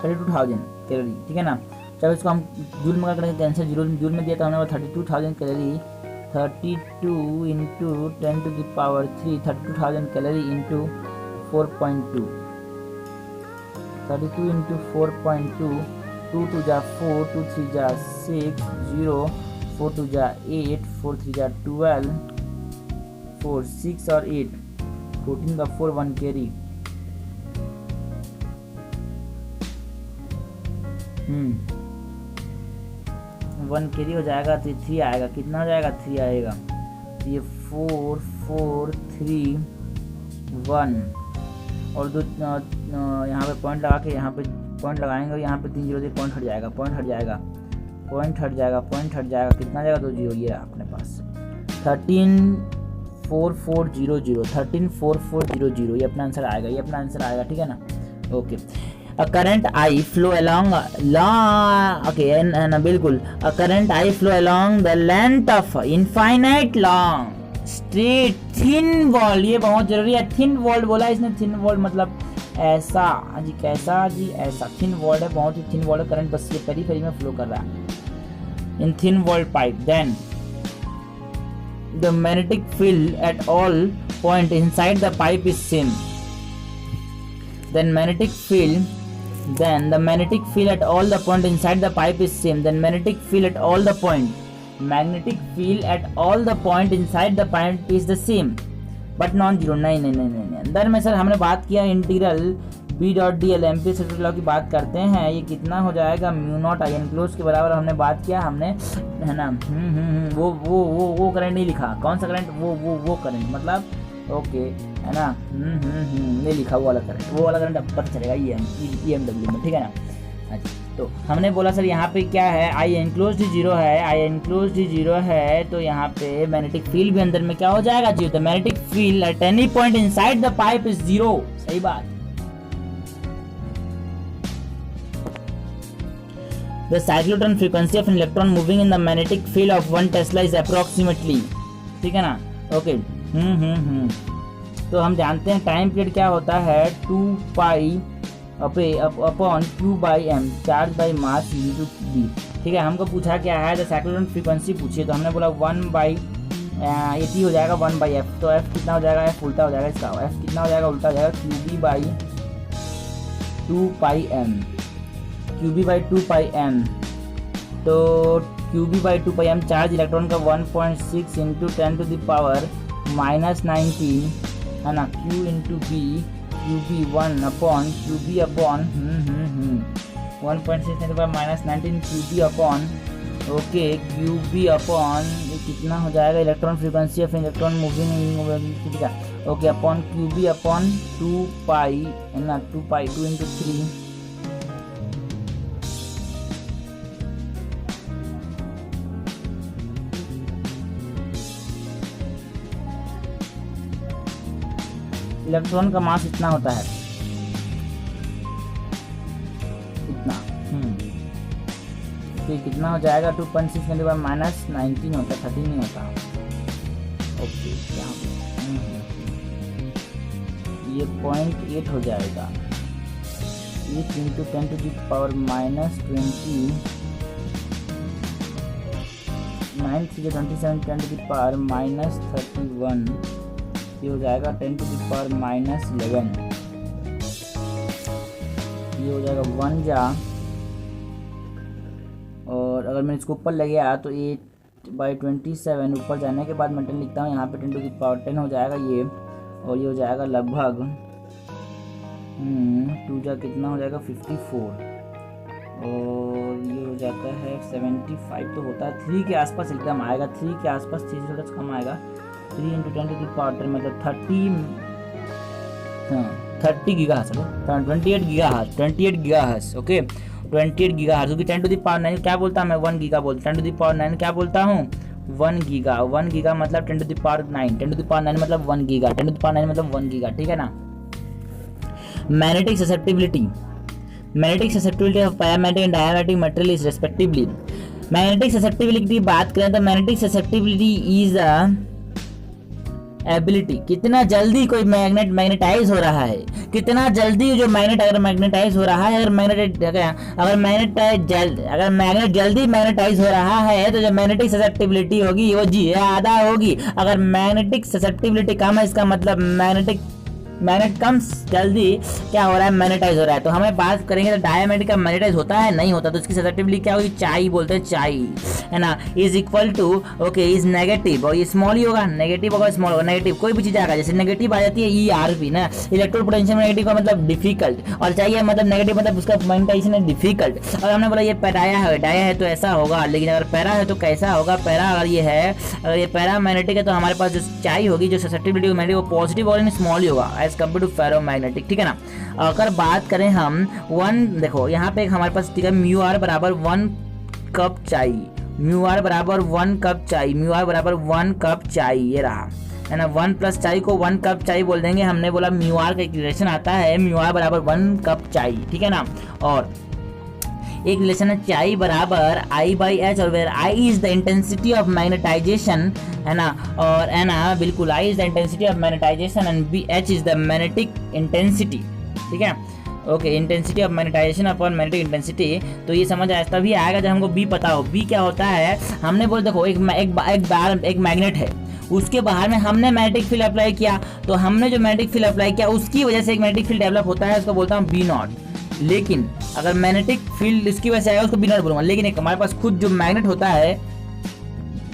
32,000 कैलोरी, ठीक है ना। चलो इसको हम जूल में करेंगे कैंसिल, जूल में दिया था हमने 32,000 calorie, 32 into 10 to the power 3, 32,000 calorie into 4.2, 32 into 4.2, 2 2 जा 4, 2 3 जा 6, 0 4 2 जा 8, 4 3 जा 12, 4 6 और 8, 14 का 4 1 कैरी, 1 कैरी हो जाएगा, तो 3 आएगा। कितना हो जाएगा, 3 आएगा। तो ये 4 4 3 1 और दो यहाँ पे पॉइंट लगा के, यहाँ पे पॉइंट लगाएंगे, और यहाँ पे 3 जीरो से पॉइंट हट जाएगा, पॉइंट हट जाएगा, पॉइंट हट जाएगा, पॉइंट हट जाएगा। कितना जाएगा, 2 जीरो, ये अपने पास 134400, 134400, ये अपना आंसर आएगा, ये अपना आंसर आएगा, ठीक है ना, okay. A current I flow along okay, बिल्कुल, a current I flow along the length of infinite long straight thin wall, ये बहुत जरूरी है। thin wall बोला इसने, thin wall मतलब ऐसा जी, कैसा जी, ऐसा thin wall है, बहुत ही thin wall है। करंट बस ये पेरीफेरी में फ्लो कर रहा है in thin wall pipe, then the magnetic field at all point inside the pipe is same, then the magnetic field at all the point inside the pipe is same, then magnetic field at all the point inside the pipe is the same but non zero। नहीं अंदर में sir हमने बात किया integral B.dl ampere circuit law की बात करते हैं। ये कितना हो जाएगा, म्यू नॉट आई एनक्लोज के बराबर हमने बात किया, हमने है ना। वो करंट नहीं लिखा, कौन सा करंट, वो करंट मतलब ओके है ना, नहीं लिखा वो वाला करंट, वो वाला करंट अब पता चलेगा EMW में, ठीक है ना। अच्छा, तो हमने बोला सर यहाँ पे क्या है, आई एनक्लोज जीरो है, तो यहाँ पे मैग्नेटिक फील्ड भी अंदर में क्या हो जाएगा, zero. The magnetic field at any point inside the pipe is zero, सही बात। The cyclotron frequency of an electron moving in the magnetic field of 1 Tesla is approximately, ठीक है ना, ओके। तो हम जानते हैं टाइम पीरियड क्या होता है, 2 pi upon Q by M, charge by mass into D. ठीक है, हमको पूछा क्या है, द साइक्लोट्रॉन फ्रीक्वेंसी पूछिए, तो हमने बोला 1/80 हो जाएगा 1/f, तो f कितना हो जाएगा, f उल्टा हो जाएगा इसका, f कितना हो जाएगा, उल्टा हो जाएगा QB by 2 pi M, QB by 2 pi M. तो QB by 2 pi M charge electron का 1.6 इंटू 10⁻⁻19 है ना, q into B, QB 1 upon QB upon 1.6 -19 QB upon okay QB upon कितना हो जाएगा, electron frequency of electron moving का okay upon QB upon 2 pi है ना, 2 पाई 2 इंटू 3 इलेक्ट्रॉन का मास इतना होता है, इतना तो कितना हो जाएगा 2.6 × -19 होता है, 13 नहीं होता। ओके यहाँ ये 0.8 हो जाएगा, 8 × 10⁻20 9 × 27 10⁻31, ये हो जाएगा 10⁻11, ये हो जाएगा 1 जा, और अगर मैं इसको ऊपर ले गया तो 8/27 ऊपर जाने के बाद मैं 10 लिखता हूँ, यहाँ पे 10⁻10 हो जाएगा ये, और ये हो जाएगा लगभग 2 जा कितना हो जाएगा 54, और ये हो जाता है 75 तो होता है, 3 के आसपास एकदम आएगा, 3 के आसपास, 3 से थोड़ा कम आएगा, 3 × 10⁻10 मतलब 30 गीगाहर्ट्ज़, 28 गीगाहर्ट्ज़ ओके, 28 गीगाहर्ट्ज़, क्योंकि 10⁻9 क्या बोलता हूँ मैं, 1 गीगा बोलता, 10⁻9 क्या बोलता हूँ 1 गीगा मतलब 10⁻9, 10⁻9 मतलब 1 गीगा, 10⁻9 मतलब 1 गीगा, ठीक है ना। Magnetic susceptibility of paramagnetic and diamagnetic material is respectively. Magnetic susceptibility की बात करें तो magnetic susceptibility is a ability, कितना जल्दी कोई मैग्नेट मैग्नेटाइज हो रहा है, कितना जल्दी जो मैग्नेट अगर मैग्नेटाइज हो रहा है, अगर मैग्नेट जल्दी मैग्नेटाइज हो रहा है तो जो मैग्नेटिक ससेप्टिबिलिटी होगी वो ज़्यादा होगी। अगर मैग्नेटिक ससेप्टिबिलिटी कम है, इसका मतलब मैग्नेट कम जल्दी क्या हो रहा है, मैग्नेटाइज हो रहा है। तो हमें बात करेंगे तो डायमैग्नेटिक का मैग्नेटाइज होता है, नहीं होता, तो इसकी ससेप्टिबिलिटी क्या होगी, चाई बोलते हैं, चाई है ना, is equal to okay is negative, और ये स्मॉल ही होगा, नेगेटिव होगा स्मॉल होगा, नेगेटिव कोई भी चीज़ आएगा, जैसे नेगेटिव आ जाती है ERP ना, इलेक्ट्रोड पोटेंशियल नेगेटिव का मतलब डिफिकल्ट, और चाहिए मतलब नेगेटिव मतलब उसका मैग्नेटाइजेशन है डिफिकल्ट। और हमने बोला ये डाया है तो ऐसा होगा, लेकिन अगर पैरा है तो कैसा होगा, पैरा अगर ये पैरा मैग्नेटिक है तो हमारे पास जो चाई होगी, जो ससेप्टिबिलिटी मैग्नेटिक वो पॉजिटिव और स्मॉल ही होगा एज कम्पेयर टू फेरोमैग्नेटिक, ठीक है ना। अगर बात करें हम 1, देखो यहाँ पे हमारे पास ठीक है μr बराबर 1 कप चाय, μr बराबर 1 कप चाय, μr बराबर 1 कप चाय, ये रहा है ना, 1 प्लस चाय को 1 कप चाय बोल देंगे। हमने बोला μr का एक रिलेशन आता है, μr बराबर 1 कप चाय, ठीक है ना। और एक रिलेशन है चाई बराबर I/H, और where I is the intensity of magnetization है ना, और है ना बिल्कुल I is the intensity of magnetization and H is the magnetic intensity, ठीक है okay, intensity of magnetization upon magnetic intensity. तो ये समझ आया तभी आएगा जब हमको B पता हो। B क्या होता है, हमने बोल देखो एक मैग्नेट है, उसके बाहर में हमने मैग्नेटिक फील्ड अप्लाई किया, तो हमने जो मैग्नेटिक फील्ड अप्लाई किया उसकी वजह से एक मैग्नेटिक फील्ड डेवलप होता है, उसको बोलता हूँ B0। लेकिन अगर मैग्नेटिक फील्ड इसकी वजह से आएगा उसको B0 बोलूंगा, लेकिन एक हमारे पास खुद जो मैग्नेट होता है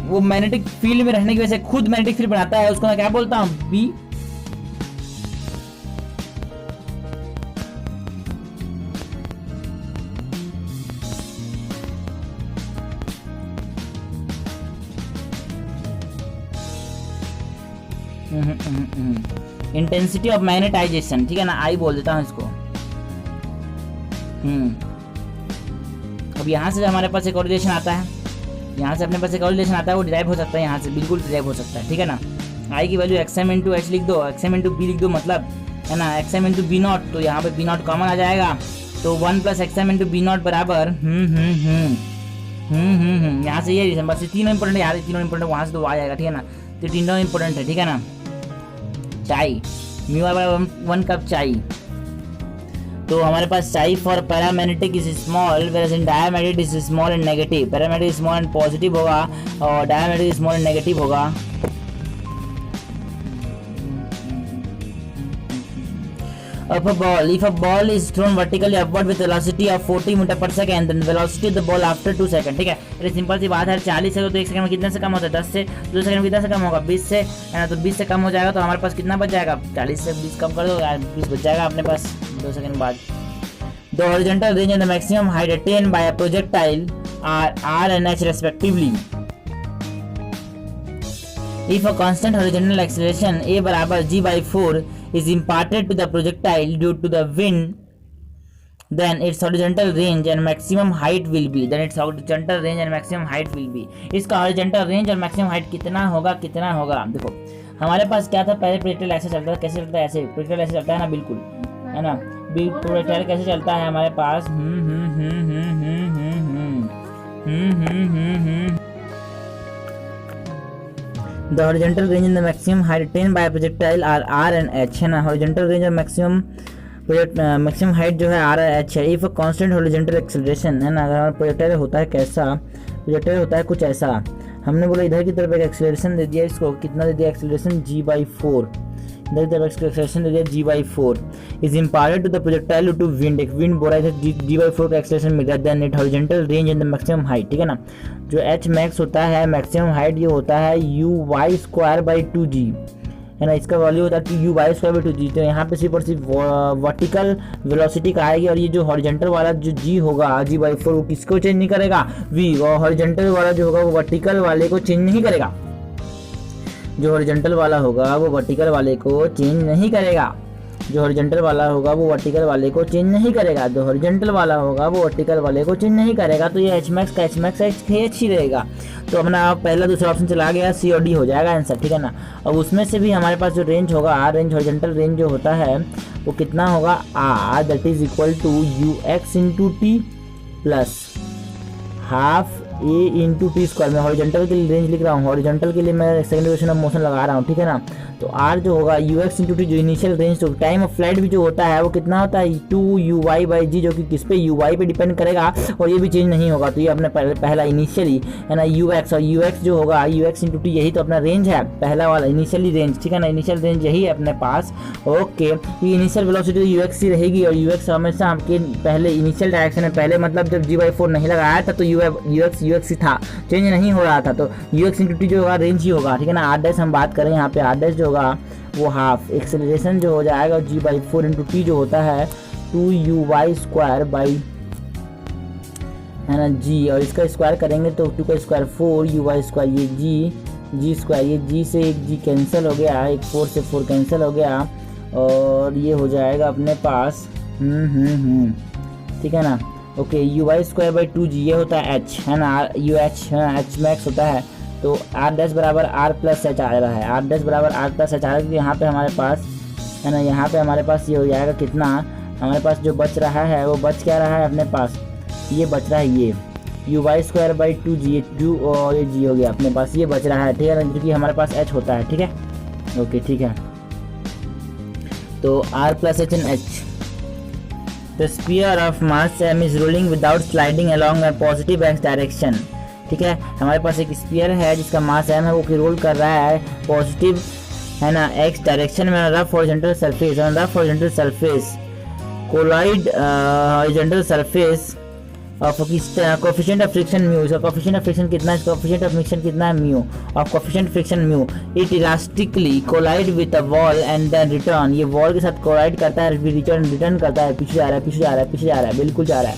वो मैग्नेटिक फील्ड में रहने की वजह से खुद मैग्नेटिक फील्ड बनाता है, उसको मैं क्या बोलता हूँ B। इंटेंसिटी ऑफ मैग्नेटाइजेशन, ठीक है ना, I बोल देता हूँ इसको। अब यहाँ से हमारे पास एक और रिलेशन आता है, यहाँ से अपने पास एक और रिलेशन आता है, वो डिराइव हो सकता है, यहाँ से बिल्कुल डिराइव हो सकता है, ठीक है ना। I की वैल्यू xm इंटू H लिख दो, xm इंटू B लिख दो, मतलब है ना xm इंटू B0, तो यहाँ पे B0 कॉमन आ जाएगा, तो 1 प्लस xm इंटू B0 बराबर यहाँ से ये बस तीनों इंपॉर्टेंट, यहाँ तीनों इंपॉर्टेंट, वहाँ से तो आ जाएगा, ठीक है ना, तो तीनों इंपॉर्टेंट है, ठीक है ना। चाय, म्यू आर बराबर 1 कप चाय। तो हमारे पास chi for paramagnetic is small where in diamagnetic is small and negative. Paramagnetic small and positive होगा और डायमैग्नेटिक स्मॉल एंड नेगेटिव होगा। Of a ball, if a ball is thrown vertically upward with velocity of 40 metre per second, then velocity of the ball after 2 second. ठीक है, ये simple सी बात है। 40 से तो 1 सेकंड में कितने से कम होता है? 10 से। 2 सेकंड में कितना से कम होगा? 20 से, है ना। तो 20 से कम हो जाएगा तो हमारे पास कितना बच जाएगा? 40 से 20 कम कर दो यार, 20 बच जाएगा अपने पास 2 सेकंड बाद। The horizontal range and the maximum height attained by a projectile are r and h respectively. If a constant horizontal acceleration a बराबर g/4 is imparted to the projectile due to the wind, then its horizontal range and maximum height will be, इसका horizontal range और maximum height कितना होगा? देखो हमारे पास क्या था पहले, प्रोजेक्टाइल ऐसे चलता था। कैसे चलता है? ऐसे। प्रोजेक्टाइल ऐसे चलता है ना, बिल्कुल, है ना। प्रोजेक्टाइल कैसे चलता है हमारे पास? The horizontal range and the maximum height attained by a projectile are r and h, है ना। horizontal range और maximum height जो है r और h है। if a constant horizontal acceleration, है ना, अगर हमारा प्रोजेक्टाइल होता है कैसा? प्रोजेक्टाइल होता है कुछ ऐसा। हमने बोला इधर की तरफ एक एक्सेलरेशन दे दिया, इसको कितना दे दिया? Acceleration g/4। इधर की तरफ एक्सेलरेशन दे दिया g/4 is imparted to the projectile to wind। एक विंड बोला है g/4 का एक्सेलरेशन मिल गया। then it horizontal range and the maximum height, ठीक है ना। जो h max होता है, मैक्सिमम हाइट ये होता है uy²/2g, है ना। इसका वैल्यू होता है uy²/2g। तो यहाँ पे सिर्फ और सिर्फ वर्टिकल वेलोसिटी का आएगी और ये जो हॉरिजॉन्टल वाला जो g होगा g/4 वो किसको चेंज नहीं करेगा? v। और हॉरिजॉन्टल वाला जो होगा वो वर्टिकल वाले को चेंज नहीं करेगा। जो हॉरिजॉन्टल वाला होगा वो वर्टिकल वाले को चेंज नहीं करेगा। जो हॉरिजॉन्टल वाला होगा वो वर्टिकल वाले को चेंज नहीं करेगा। जो हॉरिजॉन्टल वाला होगा वो वर्टिकल वाले को चेंज नहीं करेगा। तो ये h max का h max h ही रहेगा। तो अपना पहला दूसरा ऑप्शन चला गया, C और D हो जाएगा आंसर, ठीक है ना। अब उसमें से भी हमारे पास जो रेंज होगा r रेंज, हॉरिजॉन्टल रेंज जो होता है वो कितना होगा? r that is equal to ux into T plus half a into T square. मैं हॉरिजॉन्टल के लिए रेंज लिख रहा हूँ, हॉरिजॉन्टल के लिए मैं सेकंड इक्वेशन ऑफ मोशन लगा रहा हूँ, ठीक है ना। तो r जो होगा ux इंटू टी, जो इनिशियल रेंज, तो टाइम ऑफ फ्लाइट भी जो होता है वो कितना होता है? 2uy/g, जो कि किस पे? uy पे डिपेंड करेगा और ये भी चेंज नहीं होगा। तो ये अपने पहला इनिशियली, है ना, ux, और ux जो होगा ux इंटू टी, यही तो अपना रेंज है, पहला वाला इनिशियली रेंज, ठीक है ना। इनिशियल रेंज यही है अपने पास। ओके, ये इनिशियल वेलोसिटी ux ही रहेगी और ux हमेशा आपके पहले इनिशियल डायरेक्शन में, पहले मतलब जब g/4 नहीं लगाया था तो ux ही था, चेंज नहीं हो रहा था। तो ux इंटू टी जो होगा रेंज ही होगा, ठीक है ना। r' हम बात करें यहाँ पे, r' जो होगा वो हाफ एक्सेलरेशन जो हो जाएगा g/4 इंटू टी जो होता है 2uy², है ना, g, और इसका स्क्वायर करेंगे तो 2 का स्क्वायर 4uy², ये g², ये g से एक g कैंसिल हो गया, एक 4 से 4 कैंसिल हो गया और ये हो जाएगा अपने पास ठीक है ना। ओके, uy²/2g ये होता है h, है ना, uh h max होता है। तो r' बराबर r प्लस h आ रहा है, r' बराबर r प्लस h आ रहा है। यहाँ पे हमारे पास, है ना, यहाँ पे हमारे पास ये हो जाएगा कितना? हमारे पास जो बच रहा है वो बच क्या रहा है अपने पास? ये बच रहा है ये uy²/2g, ये 2 और ये g हो गया अपने पास, ये बच रहा है, ठीक है ना, क्योंकि हमारे पास h होता है, ठीक है। ओके, ठीक है। तो r plus h and h। The sphere of mass m is rolling without sliding along a positive x direction, ठीक है। हमारे पास एक स्फीयर है जिसका मास m है, वो रोल कर रहा है पॉजिटिव, है ना, x डायरेक्शन में। Rough horizontal surface, rough horizontal surface collide horizontal surface of coefficient of friction mu. इसका कोएफिशिएंट ऑफ फ्रिक्शन कितना है? कोएफिशिएंट ऑफ फ्रिक्शन कितना है? Mu. Of coefficient friction mu, it elastically collide with a wall and then return. ये wall के साथ collide करता है, फिर रिटर्न करता है, पीछे जा रहा है, पीछे जा रहा है, पीछे जा रहा है, बिल्कुल जा रहा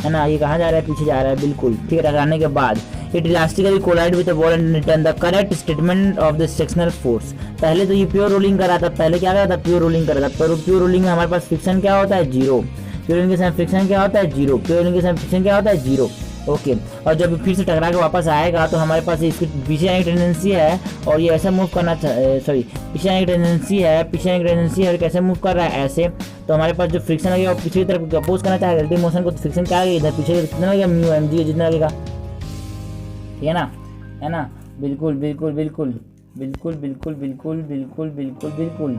है ना। ये कहाँ जा रहा है? पीछे जा रहा है, बिल्कुल, ठीक है। टकराने के बाद it elastically collide with a wall and return. The correct statement of the sectional force. पहले तो ये प्योर रोलिंग कर रहा था, पहले क्या कर रहा था? प्योर रोलिंग कर रहा था। पर प्योर रोलिंग में हमारे पास फ्रिक्शन क्या होता है? 0। प्योर रोलिंग के साथ फ्रिक्शन क्या होता है? 0। प्योर रोलिंग के साथ फ्रिक्शन क्या होता है? 0। ओके, और जब फिर से टकरा के वापस आएगा तो हमारे पास इसकी पीछे आने की टेंडेंसी है और ये ऐसा मूव करना, सॉरी, पीछे आने की टेंडेंसी है, पीछे आने की टेंडेंसी है और कैसे मूव कर रहा है? ऐसे। तो हमारे पास जो फ्रिक्शन लगेगा वो पिछली तरफ अपोज करना चाहेगा रिलेटिव मोशन को, तो फ्रिक्शन क्या लगेगा? इधर पीछे कितना लगेगा? म्यू एम जी जितना लगेगा, ठीक है ना, है ना, बिल्कुल बिल्कुल बिल्कुल। बिल्कुल बिल्कुल बिल्कुल बिल्कुल बिल्कुल बिल्कुल।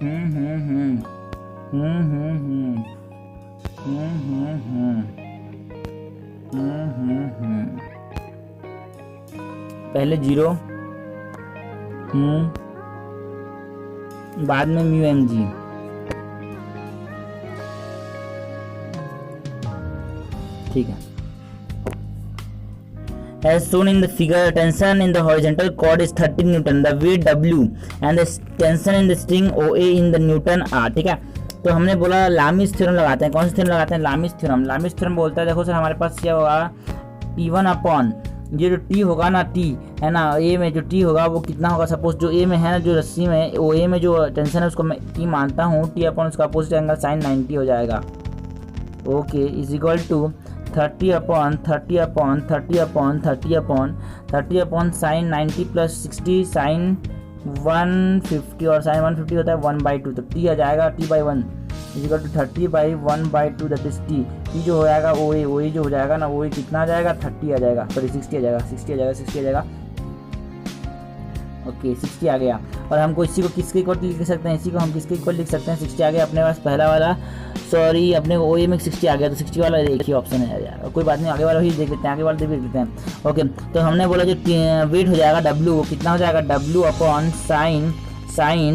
हम्म हम्म हम्म हम्म हम्म हम्म हम्म पहले 0 बाद में म्यू एम जी। ठीक है। As shown in the figure, tension in the horizontal cord is 30 Newton, the weight W and the tension in the string OA in the Newton R। ठीक है, तो हमने बोला लामिस थ्योरम लगाते हैं। कौन सा थ्योरम लगाते हैं? लामिस थ्योरम। लामिस थ्योरम बोलता है, देखो सर हमारे पास क्या होगा, T1 अपॉन ये जो T होगा ना, T है ना, A में जो T होगा वो कितना होगा, सपोज जो A में है ना, जो रस्सी में OA में जो टेंशन है उसको मैं T मानता हूँ, T अपॉन उसका अपोजिट एंगल साइन 90 हो जाएगा। Okay, is equal to 30 upon 30 upon 30 upon 30 upon 30 upon sine 90 plus 60 sine 150, और साइन 150 होता है 1/2, तो टी आ जाएगा T/1 is equal to 30/1/2, that is T. T जो हो जाएगा OA जो हो जाएगा ना, OA कितना आ जाएगा, 30 आ जाएगा, सॉरी 60 आ जाएगा, 60 आ जाएगा, 60 आ जाएगा। ओके 60 आ गया। और हमको इसी को किसके इक्वल लिख सकते हैं, इसी को हम किसके इक्वल लिख सकते हैं, 60 आ गया अपने पास पहला वाला, सॉरी अपने को OA में 60 आ गया, तो 60 वाला एक ही ऑप्शन है यार, कोई बात नहीं, आगे वाला ही देख लेते हैं, आगे वाला देख लेते हैं। ओके, तो हमने बोला जो वेट हो जाएगा W, वो कितना हो जाएगा, W upon sine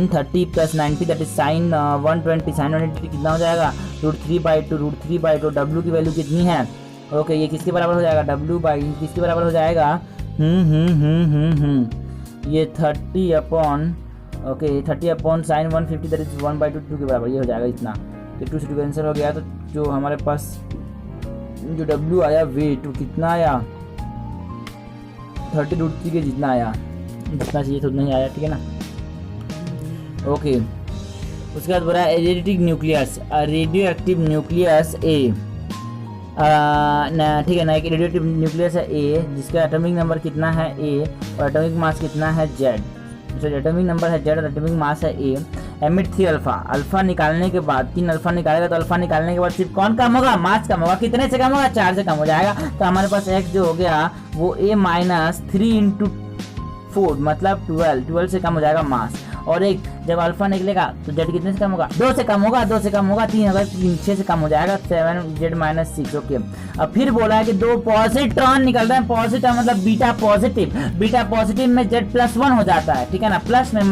30 plus 90 that is sine 120, sine 120 कितना हो जाएगा, √3/2 W की वैल्यू कितनी है। ओके, ये किसके बराबर हो जाएगा, W बाई किसके बराबर हो जाएगा, ये 30 upon okay 30 upon sign 150 that is 1/2 के बराबर, ये हो जाएगा इतना। ये 2 से 2 कैंसिल हो गया, तो जो हमारे पास जो W आया वेट वो कितना आया, 30√3 के जितना आया, जितना चाहिए तो उतना ही आया। ठीक है ना। ओके, उसके बाद बोला radioactive nucleus, radio active nucleus A, ठीक है ना, एक रेडियोएक्टिव न्यूक्लियस है A जिसका एटॉमिक नंबर कितना है A और एटॉमिक मास कितना है Z। एटॉमिक नंबर है Z और एटॉमिक मास है A। एमिट 3 अल्फा, अल्फा निकालने के बाद 3 अल्फा निकालेगा, तो अल्फा निकालने के बाद सिर्फ कौन कम होगा, मास कम होगा। कितने से कम होगा, 4 से कम हो जाएगा। तो हमारे पास x जो हो गया वो A माइनस 3 × 4 मतलब 12 से कम हो जाएगा मास। और एक जब अल्फा निकलेगा तो Z कितने से कम होगा, 2 से कम होगा, 2 से कम होगा, 3 होगा, 6 से कम हो जाएगा, 7Z माइनस 6। ओके, अब फिर बोला है कि 2 पॉजिट्रॉन निकल रहे हैं, पॉजिटिव मतलब बीटा पॉजिटिव में Z+1 हो जाता है। ठीक है ना, प्लस में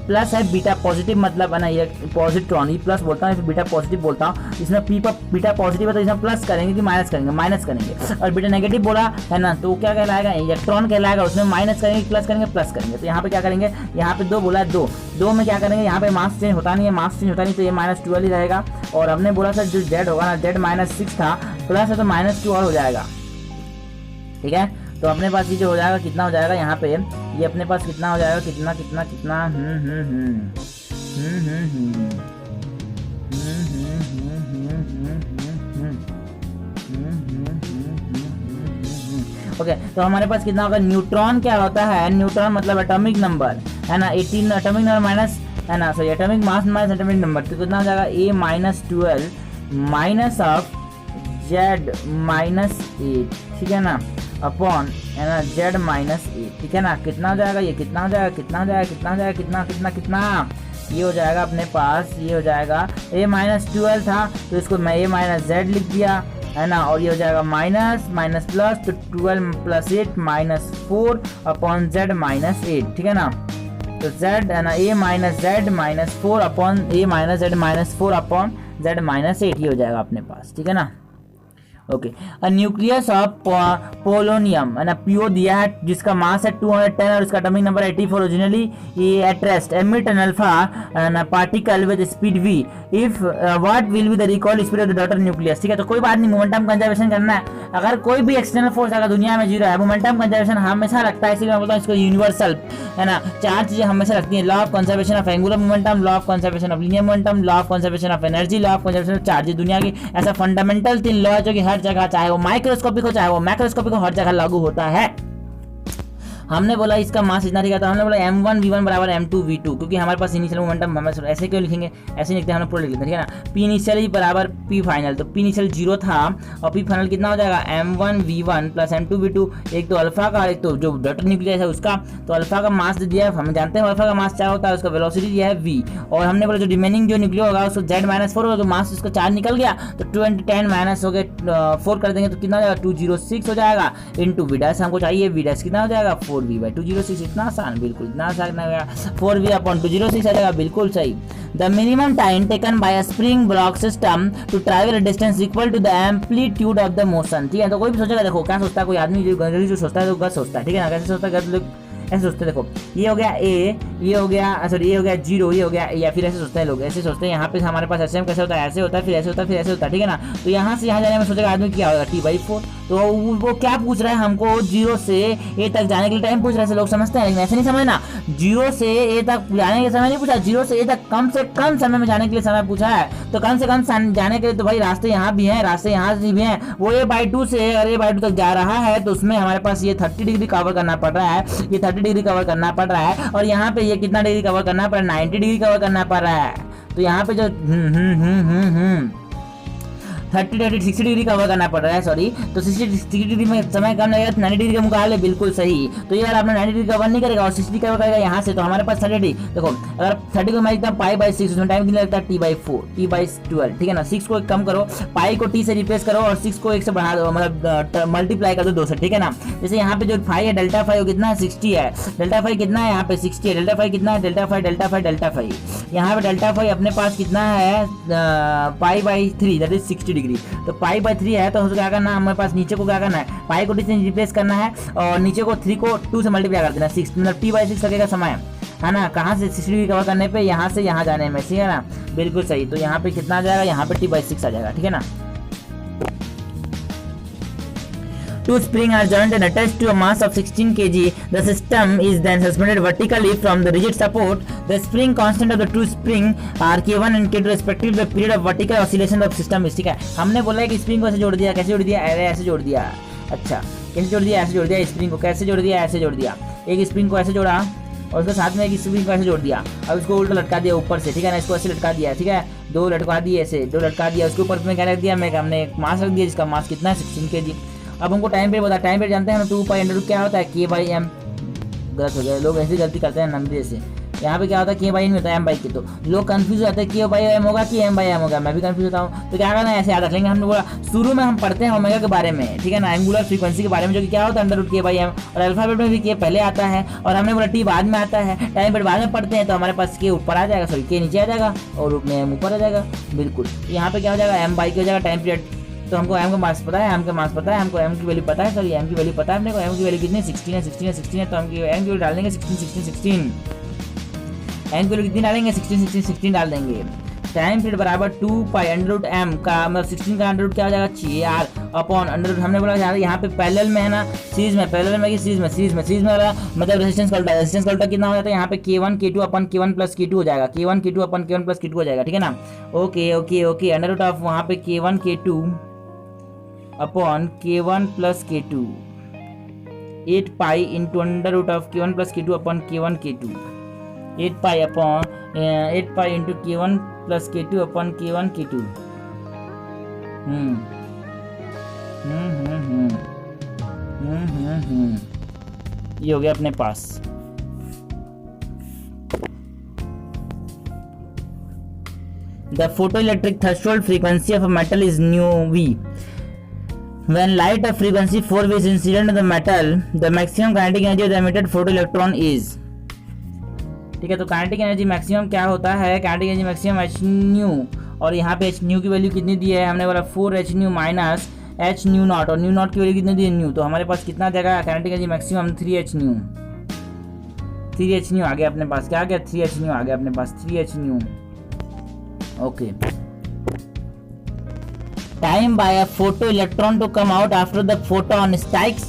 प्लस है, बीटा पॉजिटिव मतलब है ना, ये पॉजिट्रॉन, ये प्लस बोलता हूँ, बीटा पॉजिटिव बोलता हूँ। इसमें बीटा पॉजिटिव है तो इसमें प्लस करेंगे कि माइनस करेंगे। और बीटा नेगेटिव बोला है ना, तो क्या कहलाएगा, इलेक्ट्रॉन कहलाएगा, उसमें माइनस करेंगे, प्लस करेंगे। तो यहाँ पे क्या करेंगे, यहाँ पे 2 बोला है, 2 में क्या करेंगे, यहाँ पे मास चेंज होता नहीं है, तो ये -12 ही रहेगा। और हमने बोला सर जो Z होगा ना, Z -6 था, प्लस है तो -2 और हो जाएगा। ठीक है, तो अपने पास ये जो हो जाएगा कितना हो जाएगा, यहाँ पे ये अपने पास कितना हो जाएगा, कितना ओके, तो हमारे पास कितना होगा, न्यूट्रॉन क्या होता है, न्यूट्रॉन मतलब एटॉमिक नंबर है ना, 18 एटॉमिक नंबर माइनस है ना, sorry atomic mass minus atomic number, तो कितना हो जाएगा, A -12 माइनस ऑफ Z -8। ठीक है ना, अपॉन है ना Z -8। ठीक है ना, कितना हो जाएगा, ये कितना हो जाएगा, कितना ये हो जाएगा अपने पास, ये हो जाएगा A -12 था तो इसको मैं A -Z लिख दिया है ना, और ये हो जाएगा माइनस प्लस, तो 12 + 8 -4 अपॉन Z -8। ठीक है ना, तो Z है ना A -Z -4 upon A -Z -4 upon Z -8 ही हो जाएगा अपने पास। ठीक है ना। ओके, न्यूक्लियस ऑफ पोलोनियम है ना, PO दिया है जिसका मास है 210 और इसका एटॉमिक नंबर 84। ओरिजिनली ये at rest emit an alpha particle with speed v if what will be the recoil speed of the daughter nucleus. ठीक है, तो कोई बात नहीं, मोमेंटम कंजर्वेशन करना है। अगर कोई भी एक्सटर्नल फोर्स अगर दुनिया में 0 है, मोमेंटम कंजर्वेशन हमेशा रखता है, इसीलिए मैं बोलता हूँ इसको यूनिवर्सल है ना। 4 चीजें हमेशा रखती है, law of conservation of angular momentum, law of conservation of linear momentum, law of conservation of energy, law of conservation of charge. दुनिया की ऐसा फंडामेंटल 3 लॉ है जो कि हर जगह, चाहे वो माइक्रोस्कोपिक हो चाहे वो मैक्रोस्कोपिक हो, हर जगह लागू होता है। हमने बोला इसका मास इतना रहेगा, तो हमने बोला m1v1 बराबर m2v2, क्योंकि हमारे पास इनिशियल मोमेंटम, हम ऐसे क्यों लिखेंगे, ऐसे लिखते हैं, हमने पूरा लिख लेते हैं, ठीक है ना। पी इनिशियल बराबर पी फाइनल, तो पी इनिशियल 0 था और पी फाइनल कितना हो जाएगा m1v1 प्लस m2v2, एक तो अल्फा का, एक तो जो डॉटेड न्यूक्लियस है उसका। तो अल्फा का मास दे दिया है, हम जानते हैं अल्फा का मास क्या होता है, उसका वेलोसिटी दिया है v, और हमने बोला जो रिमेनिंग जो निकलियो होगा उसको z-4 होगा, तो मास उसका 4 निकल गया, तो 10 माइनस हो गए 4 कर देंगे तो कितना हो जाएगा 206 हो जाएगा, इंटू v डैश हमको चाहिए, v डैश कितना हो जाएगा 4v/206, इतना आसान, बिल्कुल इतना आसान हो गया, 4v/206 आ जाएगा, बिल्कुल सही। The minimum time taken by a spring block system to travel a distance equal to the amplitude of the motion, ठीक है। तो कोई भी सोचेगा, देखो क्या सोचता है, कोई आदमी जो सोचता है तो गलत सोचता है, ठीक है ना। कैसे सोचता है, गलत लोग ऐसे सोचते हैं, देखो ये हो गया ए, ये हो गया सॉरी ये हो गया 0, ये हो गया, या फिर ऐसे सोचते हैं लोग, ऐसे सोचते हैं यहाँ पे हमारे पास ऐसे कैसे होता है, ऐसे होता है, फिर ऐसे होता है, फिर ऐसे होता है, ठीक है ना। तो यहाँ से यहाँ जाने में सोचेगा आदमी क्या होगा t/4, तो वो क्या पूछ रहा है हमको, 0 से ए तक जाने के लिए टाइम पूछ रहा है, लोग समझते हैं, लेकिन ऐसे नहीं समझना। 0 से ए तक जाने के समय नहीं पूछा, 0 से ए तक कम से कम समय में जाने के लिए समय पूछा है। तो कम से कम जाने के लिए तो भाई रास्ते यहाँ भी हैं, रास्ते यहाँ से भी हैं। वो a/2 से अगर a/2 तक जा रहा है तो उसमें हमारे पास ये 30 डिग्री कवर करना पड़ रहा है, ये 30 डिग्री कवर करना पड़ रहा है, और यहाँ पे ये कितना डिग्री कवर करना पड़ रहा है, 90 डिग्री कवर करना पड़ रहा है। तो यहाँ पे जो 60 डिग्री कवर करना पड़ रहा है, सॉरी, तो 60 डिग्री में समय कम लगेगा, 90 डिग्री के मुकाबले, बिल्कुल सही। तो यार आपने 90 डिग्री कवर नहीं करेगा और 60 कवर करेगा यहाँ से, तो हमारे पास 30 डिग्री, देखो अगर 30 को मैं लिखता हूँ π/6, उसमें टाइम कितना लगता है t/4, t/12, ठीक है ना। 6 को कम करो, पाई को t से रिप्लेस करो और 6 को 1 से बढ़ा दो, मतलब मल्टीप्लाई कर दो 2 से, ठीक है ना। जैसे यहाँ पे जो फाई है डेल्टा फाई वो कितना है 60 है, डेल्टा फाई कितना है यहाँ पे 60 है, डेल्टा फाई कितना है डेल्टा फाई यहाँ पे डेल्टा फाई अपने पास कितना है π/3 दैट इज 60 डिग्री। तो π/3 है, तो उसको क्या करना है, हमारे पास नीचे को क्या करना है, पाई को 2 से रिप्लेस करना है और नीचे को 3 को 2 से मल्टीप्लाई कर देना, 6 मतलब t/6 लगेगा समय, है ना। कहाँ से 60 डिग्री कवर करने पे, यहाँ से यहाँ जाने में, ठीक है ना, बिल्कुल सही। तो यहाँ पे कितना आ जाएगा, यहाँ पे t/6 आ जाएगा, ठीक है ना। Two springs are joined and attached to a mass of 16 kg. The system is then suspended vertically from the rigid support. The spring constant of the two springs are K1 and K2 respectively. The period of vertical oscillation of system is, ठीक है। हमने बोला है कि spring को ऐसे जोड़ दिया, कैसे जोड़ दिया, अरे ऐसे जोड़ दिया, अच्छा कैसे जोड़ दिया, ऐसे जोड़ दिया, स्प्रिंग को कैसे जोड़ दिया, ऐसे जोड़ दिया, एक स्प्रिंग को ऐसे जोड़ा और उसके साथ में एक स्प्रिंग को ऐसे जोड़ दिया, अब इसको उल्टा लटका दिया ऊपर से, ठीक है ना, इसको ऐसे लटका दिया, ठीक है, 2 लटका दिए ऐसे, 2 लटका दिया, उसके ऊपर में क्या रख दिया, हमने एक मास रख दिया जिसका मास कितना है 16 kg। अब हमको टाइम पीरियड बता, टाइम पीरियड जानते हैं हम 2π क्या होता है k/m, गलत हो गया, लोग ऐसी गलती करते हैं नंबर से, यहाँ पे क्या होता है k/n में होता है m/k, तो लोग कंफ्यूज हो जाते हैं k/m होगा कि m/m होगा, मैं भी कंफ्यूज होता हूँ। तो क्या करना है, ऐसे याद रख लेंगे। हमने बोला शुरू में हम पढ़ते हैं ओमेगा के बारे में, ठीक है ना, एंगुलर फ्रीक्वेंसी के बारे में, जो कि क्या होता है √k/m, और अल्फाबेट में भी k पहले आता है और हमने बोला t बाद में आता है, टाइम पीरियड बाद में पढ़ते हैं तो हमारे पास k ऊपर आ जाएगा, सॉरी k नीचे आ जाएगा और m ऊपर आ जाएगा, बिल्कुल। यहाँ पे क्या हो जाएगा m/k हो जाएगा टाइम पीरियड। तो हमको m का मास पता है, m का मास पता है, हमको m की वैल्यू पता है, सॉरी m की वैल्यू पता है अपने को, m की वैल्यू कितनी 16 है, 16 है, 16 है, तो हम m की वैल्यू डालेंगे 16 m की वैल्यू कितनी डालेंगे 16 डाल देंगे। टाइम पीरियड बराबर 2π√m का मतलब 16 का अंडर रूट क्या हो जाएगा 6r अपॉन अंडर रूट। हमने बोला यहाँ पे पैरेलल में है ना, सीरीज में, पैरेलल में कि सीरीज में वाला मतलब रेजिस्टेंस का उल्टा कितना हो जाता है, यहाँ पे k1 k2 अपन k1 प्लस k2 हो जाएगा, k1 k2 अपन k1 प्लस k2 हो जाएगा, ठीक है ना। ओके अंडर रूट ऑफ वहाँ पे k1 k2 upon k1 plus k2 8π into under root of k1 plus k2 upon k1 k2 8π upon 8π into k1 plus k2 upon k1 k2। ये हो गया अपने पास। The photoelectric threshold frequency of a metal is nu v. When light of frequency 4v is incident on the metal, the maximum kinetic energy of the emitted photoelectron is, ठीक है। तो kinetic energy maximum क्या होता है, kinetic energy maximum H new, और यहाँ पे H new की वैल्यू कितनी दी है, हमने बोला 4h nu minus H nu nought, और न्यू नॉट की वैल्यू कितनी दी है न्यू, तो हमारे पास कितना देगा kinetic energy maximum 3h nu आ गया अपने पास, क्या आ गया 3h न्यू आ गया अपने पास, 3h nu. Okay, time by a photo electron to come out after the photon strikes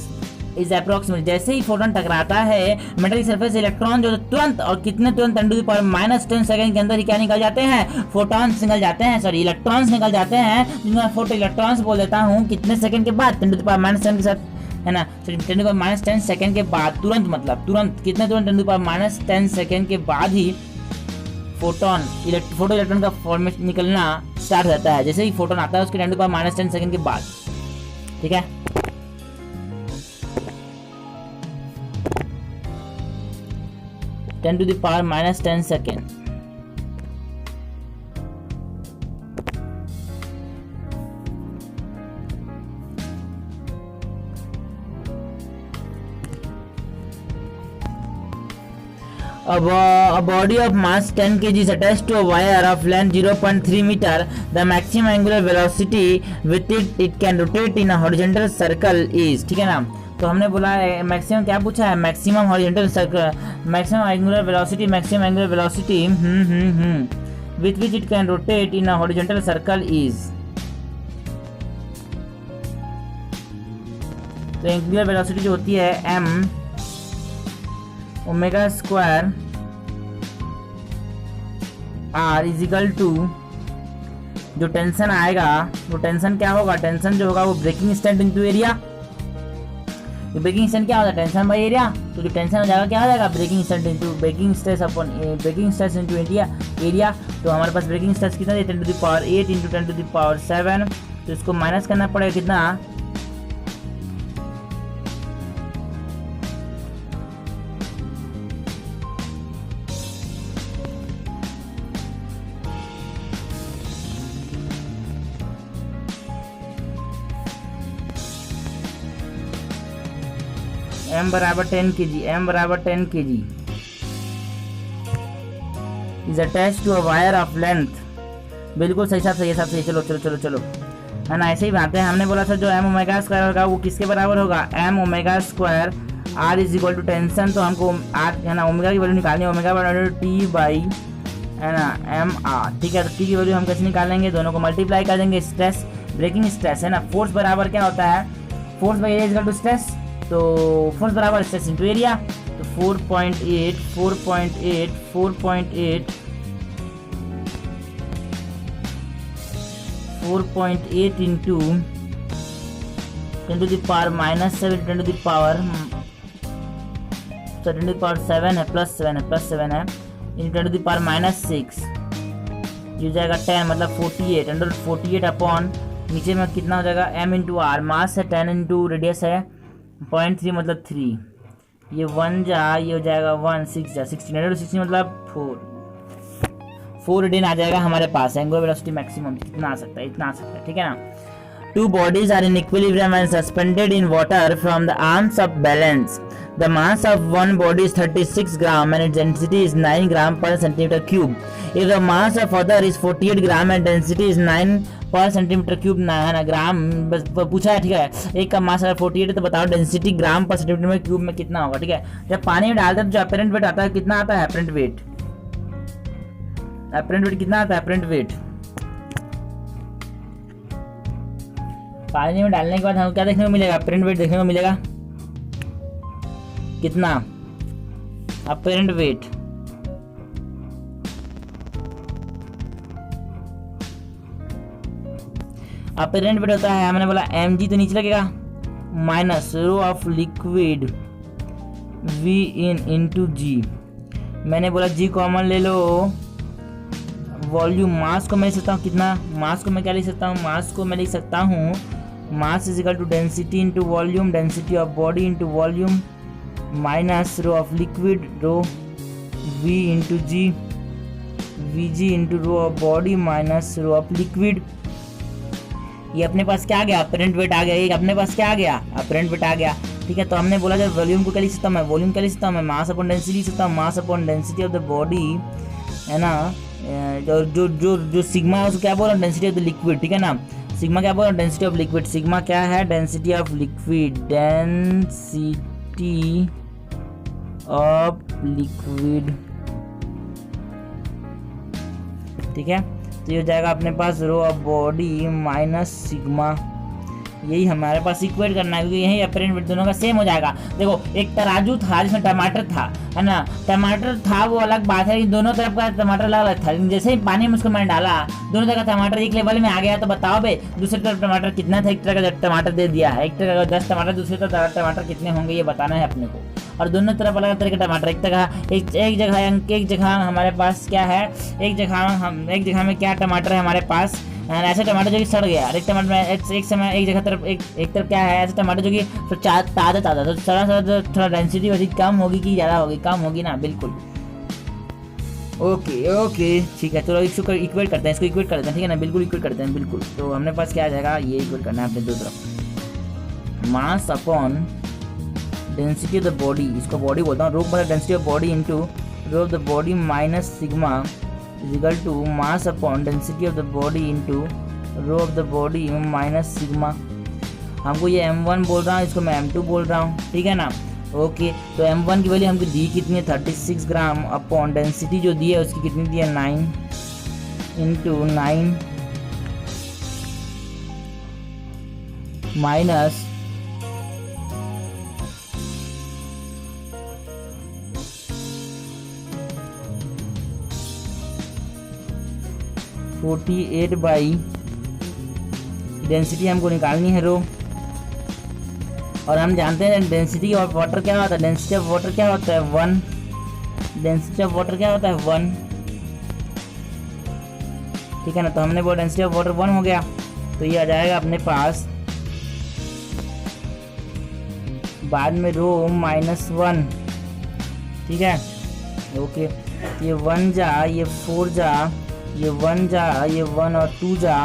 is approximate. जैसे ही फोटोन टकराता है मेटल की सरफेस से, इलेक्ट्रॉन जो तुरंत और कितने तुरंत 10⁻⁻10 सेकंड के अंदर ही क्या निकल जाते हैं, फोटॉन्स निकल जाते हैं, सॉरी इलेक्ट्रॉन्स निकल जाते हैं, जिनको मैं फोटो इलेक्ट्रॉन्स बोल देता हूँ। कितने सेकंड के बाद 10⁻⁻10 के साथ है ना। तो 10⁻⁻10 सेकंड के बाद तुरंत, मतलब तुरंत कितना, तुरंत 10⁻⁻10 सेकंड के बाद ही फोटो इलेक्ट्रॉन का फॉर्मेशन निकलना स्टार्ट रहता है। जैसे ही फोटोन आता है उसके 10⁻⁻10 सेकंड के बाद, ठीक है। (10⁻⁻10 second. A body of mass 10 kg is attached to a wire of length 0.3 meter. The maximum angular velocity with it can rotate in a horizontal circle is, ठीक है ना। तो हमने बोला है मैक्सिमम, क्या पूछा है, maximum horizontal circle, maximum angular velocity with which it can rotate in a horizontal circle is। तो एंगुलर वेलोसिटी जो होती है m omega square r is equal to, जो टेंशन आएगा वो टेंशन क्या होगा, टेंशन जो होगा वो breaking strength into area. Breaking strength क्या होता है, टेंशन बाई एरिया। तो जो टेंशन हो जाएगा क्या हो जाएगा, breaking strength into breaking stress upon breaking stress into area. तो हमारे पास ब्रेकिंग स्ट्रेस कितना है, 10⁸ इंटू 10⁷। तो इसको माइनस करना पड़ेगा कितना, m बराबर 10 kg is attached to a wire of length। बिल्कुल सही साहब, सही। चलो है ना, ऐसे ही बात है। हमने बोला था जो m ओमेगा स्क्वायर होगा वो किसके बराबर होगा, m omega square r is equal to tension. तो हमको r है ना ओमेगा की वैल्यू निकालनी है, ओमेगा बराबर t बाई है ना m r, ठीक है। तो t की वैल्यू हम कैसे निकालेंगे, दोनों को मल्टीप्लाई कर देंगे। स्ट्रेस, ब्रेकिंग स्ट्रेस है ना, फोर्स बराबर क्या होता है, force by area is equal to stress. तो फोर्स बराबर स्ट्रेस इनटू एरिया। तो 4.8 इंटू 10⁻⁻7 10⁻7 है, प्लस 7 है इंटू 10⁻6, ये जाएगा 10 मतलब 48 अपॉन नीचे में कितना हो जाएगा, m इंटू आर, मास है 10 इंटू रेडियस है 0.3 मतलब 3, ये 1 ये हो जाएगा 1, 6 16 मतलब 4 रेडियन आ जाएगा हमारे पास। एंगुलर वेलोसिटी मैक्सिमम इतना आ सकता है, ठीक है ना। Two bodies are in equilibrium and suspended in water from the arms of balance. The mass of one body is 36 gram and its density is 9 gram per centimeter cube. If the mass of other is 48 gram and density is 9 पर centimetre cube ना ग्राम बस पूछा है, ठीक है। एक का मास अगर 48 है तो बताओ डेंसिटी ग्राम पर सेंटीमीटर में क्यूब में कितना होगा, ठीक है। जब पानी में डालते हैं तो जो अपरेंट वेट आता है कितना आता है, अपरेंट वेट कितना आता है, अपरेंट वेट पानी में डालने के बाद हमको क्या देखने को मिलेगा, अपरेंट वेट देखने को मिलेगा कितना, अपरेंट वेट अपरेंट वेट होता है, हमने बोला mg तो नीचे लगेगा minus rho of liquid v in into G. मैंने बोला g कॉमन ले लो, वॉल्यूम मास को मैं लिख सकता हूँ कितना, मास को मैं क्या लिख सकता हूँ, मास को मैं लिख सकता हूँ mass is equal to density into volume, density of body into volume minus rho of liquid rho v into G, V G into rho of body minus rho of liquid. ये अपने पास क्या आ गया, अपरेंट वेट आ गया, ये अपने पास क्या आ गया, apparent wait आ गया, ठीक है। तो हमने बोला जब वॉल्यूम को क्या लिख सकता हूँ मैं, वॉल्यूम क्या लिख सकता हूँ मैं, मास अपॉन डेंसिटी लिख सकता हूँ, मास upon density of the body है ना। जो सिग्मा है उसको क्या बोल रहा हूँ, डेंसिटी ऑफ द लिक्विड, ठीक है ना। सिग्मा क्या बोल रहा हूँ, डेंसिटी ऑफ लिक्विड, सिग्मा क्या है, density of liquid, density of liquid, ठीक है। तो ये हो जाएगा अपने पास rho of body minus sigma यही हमारे पास इक्वेट करना है, क्योंकि यही अपेरेंट वेट दोनों का सेम हो जाएगा। देखो एक तराजू था जिसमें टमाटर था, है ना, टमाटर था वो अलग बात है, दोनों तरफ का टमाटर अलग अलग था, लेकिन जैसे ही पानी में उसको मैंने डाला दोनों तरफ का टमाटर एक लेवल में आ गया। तो बताओ भाई दूसरी तरफ टमाटर कितना था, एक तरफ का टमाटर दे दिया है, एक तरफ का 10 टमाटर, दूसरी तरफ टमाटर कितने होंगे ये बताना है अपने को। और दोनों तरफ अलग तरह के टमाटर, एक जगह हमारे पास क्या है, एक जगह में क्या टमाटर है हमारे पास, ऐसे टमाटर जो कि सड़ गया, एक टमाटर में एक समय एक तरफ क्या है, ऐसे टमाटर जो कि ताज़ा तो सड़ा थोड़ा डेंसिटी वैसी कम होगी कि ज़्यादा होगी, कम होगी ना, बिल्कुल। ओके ठीक है, चलो इसको इक्वेट करते हैं, इसको इक्वेट करते हैं, ठीक है ना, बिल्कुल इक्वेट करते हैं, बिल्कुल। तो हमने पास क्या आ जाएगा, ये इक्वेट करना है अपने दो तरफ, mass upon density of the body, इसको बॉडी बोलता हूँ, रो मतलब density of body into rho of the body minus sigma equal to mass upon density of the body into rho of the body minus sigma. हमको ये m1 बोल रहा हूँ, इसको मैं m2 बोल रहा हूँ, ठीक है ना। ओके तो m1 की वैल्यू हमको दी कितनी है 36 ग्राम, अपॉन डेंसिटी जो दी है उसकी कितनी दी है 9 इंटू 9 माइनस 48 बाई डेंसिटी हमको निकालनी है रो, और हम जानते हैं डेंसिटी ऑफ वाटर क्या होता है, डेंसिटी ऑफ वाटर क्या होता है 1, डेंसिटी ऑफ वाटर क्या होता है 1, ठीक है ना। तो हमने वो डेंसिटी ऑफ वाटर 1 हो गया, तो ये आ जाएगा अपने पास बाद में रो -1, ठीक है। ओके ये 1 जा, ये 4 जा, ये 1 जा, ये 1 और 2 जा,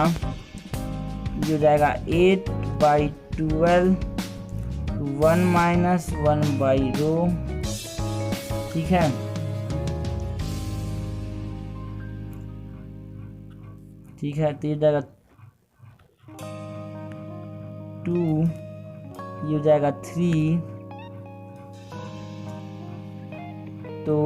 ये हो जाएगा 8/12 1 - 1 बाई रो, ठीक है। ठीक है तो ये जाएगा 2, ये हो जाएगा 3, तो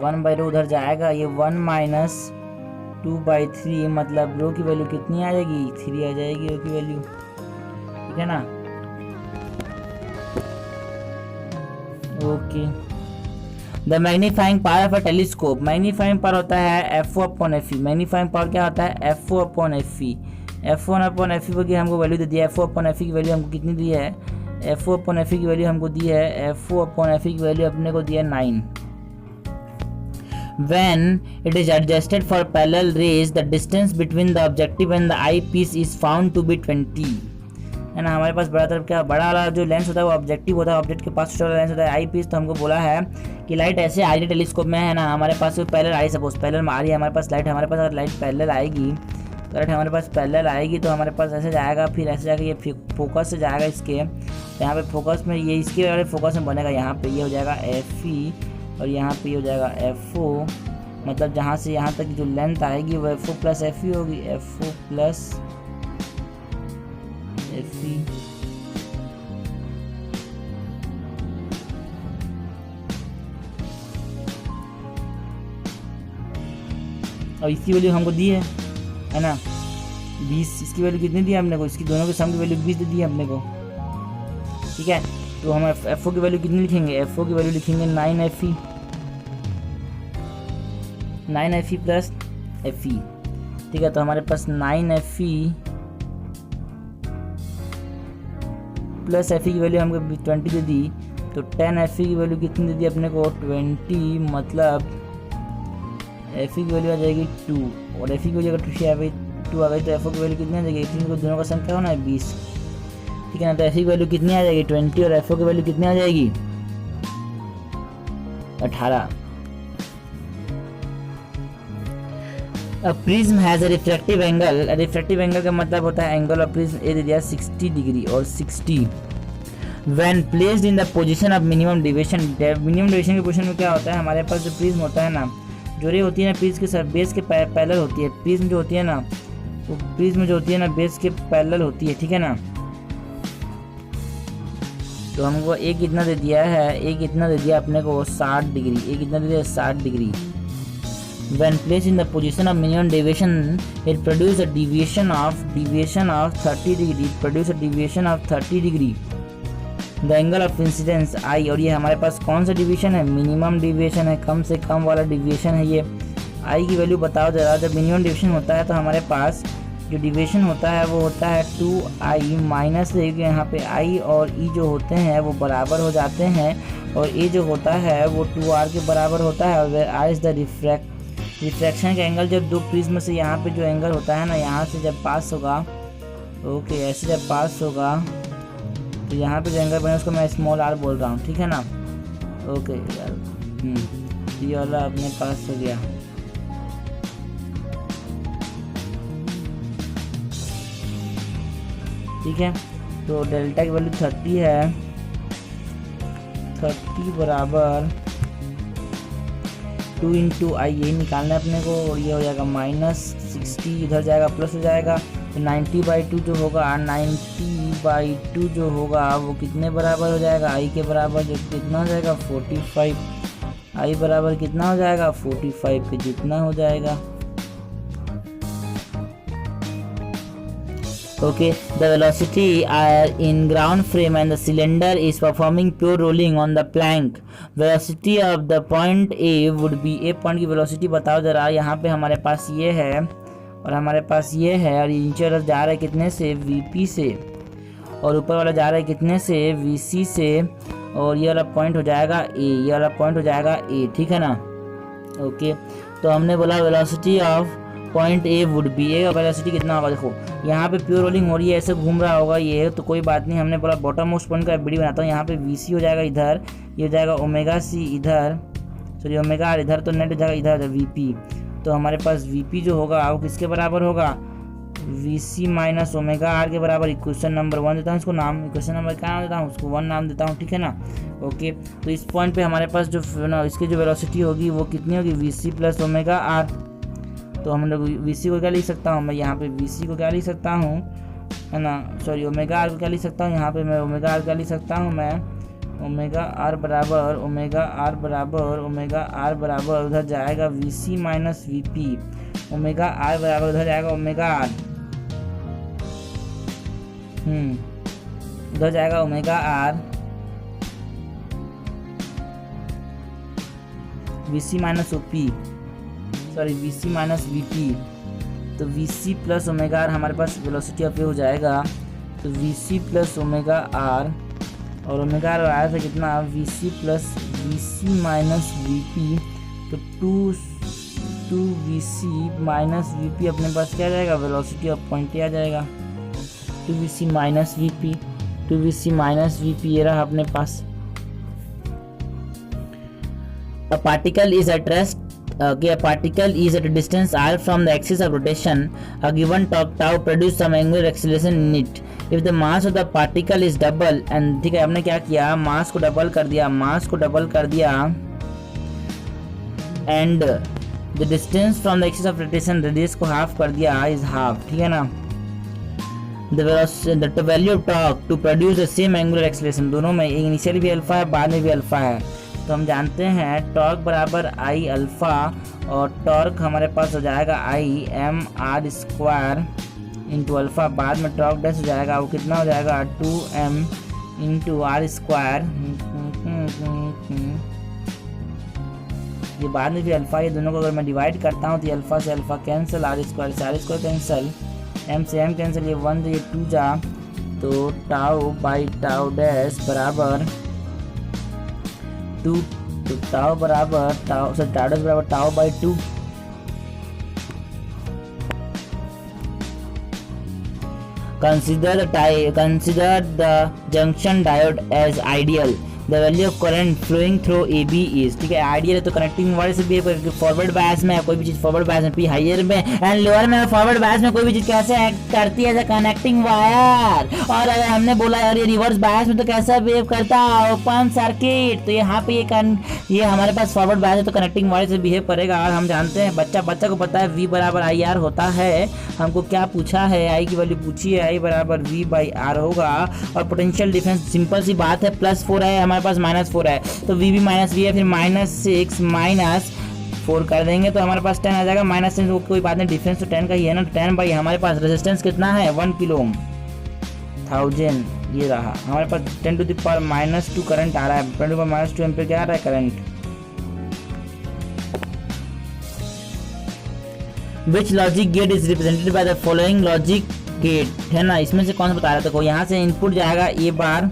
1 बाई रो उधर जाएगा, ये 1 - 2/3 मतलब रो की वैल्यू कितनी आ जाएगी 3 आ जाएगी रो की वैल्यू, ठीक है ना। Okay the magnifying power of a telescope, magnifying power होता है FO/FE, मैग्नीफाइंग पावर क्या होता है FO/FE, F1/FE की हमको वैल्यू दे दिया है, FO/FE की वैल्यू हमको कितनी दी है, FO/FE की वैल्यू हमको दी है, FO/FE की वैल्यू अपने को दी है 9। When it is adjusted for parallel rays, the distance between the objective and the eyepiece is found to be 20, है ना। हमारे पास बड़ा तरफ क्या बड़ा वाला जो लेंस होता है वो ऑब्जेक्टिव होता है, ऑब्जेक्ट के पास छोटा लेंस होता है आई पीस। तो हमको बोला है कि लाइट ऐसे आ रही है टेलीस्कोप में, है ना, हमारे पास पैरेलल आई, सपोज पैरेलल आ रही है हमारे पास लाइट, हमारे पास अगर लाइट पैरेलल आएगी, लाइट हमारे पास पैरेलल आएगी तो हमारे पास ऐसे जाएगा, फिर ऐसे जाकर ये फोकस से जाएगा इसके यहाँ पे, फोकस में ये इसके वाले फोकस में बनेगा, यहाँ पे ये हो जाएगा FE और यहाँ पे ये हो जाएगा FO, मतलब जहाँ से यहाँ तक जो लेंथ आएगी वो FO + FE होगी, FO + FE। और इसकी वैल्यू हमको दी है ना 20, इसकी वैल्यू कितनी दी है हमने को, इसकी दोनों के सम की वैल्यू 20 दी है अपने को, ठीक है। तो हम FO की वैल्यू कितनी लिखेंगे, FO की वैल्यू लिखेंगे 9FE, 9FE + FE, ठीक है। तो हमारे पास 9FE + FE की वैल्यू हमको 20 दे दी, तो 10FE की वैल्यू कितनी दे दी अपने को 20, मतलब FE की वैल्यू आ जाएगी 2, और FE की वैल्यू अगर 2 आ गई तो FO की वैल्यू कितनी आ जाएगी, 18 को दोनों का सम क्या होना है 20, ठीक है ना। तो FE की वैल्यू कितनी आ जाएगी 20 और FO की वैल्यू कितनी आ जाएगी 18। Prism has a refractive angle, refractive angle का मतलब होता है एंगल ऑफ प्रिज्म, ए दे दिया 60 डिग्री और 60 when placed in the position of minimum deviation. Minimum deviation के पोजीशन में क्या होता है, हमारे पास जो प्रिज्म होता है ना, जो रे होती है ना प्रिज्म के बेस के पैरेलल होती है, प्रिज्म जो होती है ना वो प्रिज्म जो होती है ना बेस के पैरेलल होती है, ठीक है ना। तो हमको एक कितना दे दिया है, एक कितना दे दिया अपने को 60 डिग्री, एक कितना दे दिया 60 degree. When placed in the position of minimum deviation, it produces a deviation of 30 degree. It produces a deviation of 30 degree. The angle of incidence I, और ये हमारे पास कौन सा डिवीजन है, मिनिमम डिविएशन है, कम से कम वाला डिविएशन है। ये I की वैल्यू बताओ जरा। जब मिनिमम डिविएशन होता है तो हमारे पास जो डिविएशन होता है वो होता है 2i माइनस, यहाँ पे i और e जो होते हैं वो बराबर हो जाते हैं, और a जो होता है वो 2r के बराबर होता है। और r इज द रिफ्रैक्शन का एंगल। जब दो प्रिज्म से यहाँ पे जो एंगल होता है ना, यहाँ से जब पास होगा, ओके, ऐसे जब पास होगा तो यहाँ पे जो एंगल बने उसको मैं स्मॉल r बोल रहा हूँ, ठीक है ना। ओके यार, ये वाला अपने पास हो गया। ठीक है, तो डेल्टा की वैल्यू 30 है, 30 बराबर 2 इंटू आई, यही निकालना है अपने को, और ये हो जाएगा -60, इधर जाएगा प्लस हो जाएगा, तो 90/2 जो होगा, 90/2 जो होगा वो कितने बराबर हो जाएगा, आई के बराबर, जो कितना हो जाएगा 45, आई बराबर कितना हो जाएगा 45 के जितना हो जाएगा। Okay, the velocity in ground frame and the cylinder is performing pure rolling on the plank. Velocity of the point A would be, A point की वेलोसिटी बताओ जरा। यहाँ पे हमारे पास ये है और हमारे पास ये है, और ये नीचे वाला जा रहा है कितने से, VP से, और ऊपर वाला जा रहा है कितने से, VC से, और ये वाला पॉइंट हो जाएगा A, ये वाला पॉइंट हो जाएगा A, ठीक है ना। ओके, तो हमने बोला velocity of point A would be, A का वेलोसिटी कितना होगा। देखो यहाँ पे प्योर रोलिंग हो रही है, ऐसे घूम रहा होगा ये, तो कोई बात नहीं, हमने बोला बॉटम मोस्ट पॉइंट का वीडियो बनाता हूँ। यहाँ पे वी सी हो जाएगा इधर, ये हो जाएगा ओमेगा सी इधर, सॉरी ओमेगा आर इधर, तो नेट हो जाएगा इधर वी पी। तो हमारे पास वी पी जो होगा वो किसके बराबर होगा, V C minus omega R के बराबर। इक्वेशन नंबर 1 देता हूँ इसको नाम, इक्वेशन नंबर क्या नाम देता हूँ, उसको 1 नाम देता हूँ, ठीक है ना। ओके, तो इस पॉइंट पे हमारे पास जो इसकी जो वेलोसिटी होगी वो कितनी होगी, V C plus omega R. तो हम लोग वी सी को क्या लिख सकता हूँ मैं, यहाँ पे वी सी को क्या लिख सकता हूँ, है ना, सॉरी ओमेगा आर को क्या लिख सकता हूँ, यहाँ पे मैं ओमेगा आर क्या लिख सकता हूँ, मैं ओमेगा आर बराबर उधर जाएगा V C minus V P, omega R बराबर उधर जाएगा ओमेगा आर, उधर जाएगा omega R, V C minus O P, sorry V C minus V P. तो V C plus omega R हमारे पास वेलोसिटी ऑफ ए हो जाएगा, तो V C plus omega R, और ओमेगा आर आया था कितना, V C plus V C minus V P, तो 2 V C minus V P अपने पास क्या आ जाएगा, वेलोसिटी ऑफ पॉइंट आ जाएगा 2 V C minus V P, 2 V C minus V P, ये रहा अपने पास। A particle is at rest. A particle is at a distance r from the axis of rotation. A given tau produce some angular acceleration in it. If the mass of the particle is double and ठीक है, हमने क्या किया, मास को double कर दिया, and the distance from the axis of rotation, radius को half कर दिया, is half, ठीक है ना। The value of torque to produce the same angular acceleration, दोनों में इनिशियल भी अल्फा है, बाद में भी अल्फा है। तो हम जानते हैं टॉर्क बराबर आई अल्फ़ा, और टॉर्क हमारे पास हो जाएगा I M R square into alpha, बाद में टॉर्क डैश हो जाएगा, वो कितना हो जाएगा 2m इंटू आर स्क्वायर, ये बाद में भी अल्फ़ा, ये दोनों को अगर मैं डिवाइड करता हूँ तो ये अल्फ़ा से अल्फ़ा कैंसिल, आर स्क्वायर से आर स्क्वायर कैंसिल, एम से एम कैंसिल, ये 1 ये 2 जा, तो टाउ बाई टाउ डैश बराबर 2, तो टाउ बराबर टाउ से टाउ डैश बराबर tau by 2। Consider the junction diode as ideal. The value of current flowing through AB is, ठीक है, आइडियल है तो कनेक्टिंग वायर से भी फॉरवर्ड बायस में कोई भी चीज़ फॉरवर्ड बायस में, पी हायर में एंड लोअर में फॉरवर्ड बायस में कोई भी चीज़ कैसे एक्ट करती है एज कनेक्टिंग वायर। और अगर हमने बोला यार ये रिवर्स बायस में तो कैसा बिहेव करता है, ओपन सर्किट, तो यहाँ पे ये हमारे पास फॉरवर्ड बायस है तो कनेक्टिंग वायर से बिहेव करेगा। और हम जानते हैं बच्चा को पता है V बराबर आई आर होता है। हमको क्या पूछा है, आई की वैल्यू पूछी है, आई बराबर V बाई आर होगा। और पोटेंशियल डिफरेंस सिंपल सी बात है, +4 है हमारे पास, -4 है, तो V भी -V है, फिर -6 माइनस 4 कर देंगे तो हमारे पास 10 आ जाएगा, माइनस 10 कोई बात नहीं, डिफरेंस तो 10 का ही है ना। 10 बाई हमारे पास रेजिस्टेंस कितना है 1 किलो ओम 1000, ये रहा हमारे पास 10 टू द पावर -2 करंट आ रहा है, 10 टू द पावर -2 एम्पीयर क्या आ रहा है current. Which logic gate is represented by the following logic gate, है ना, इसमें से कौन सा बता रहा था। देखो यहाँ से इनपुट जाएगा ए बार,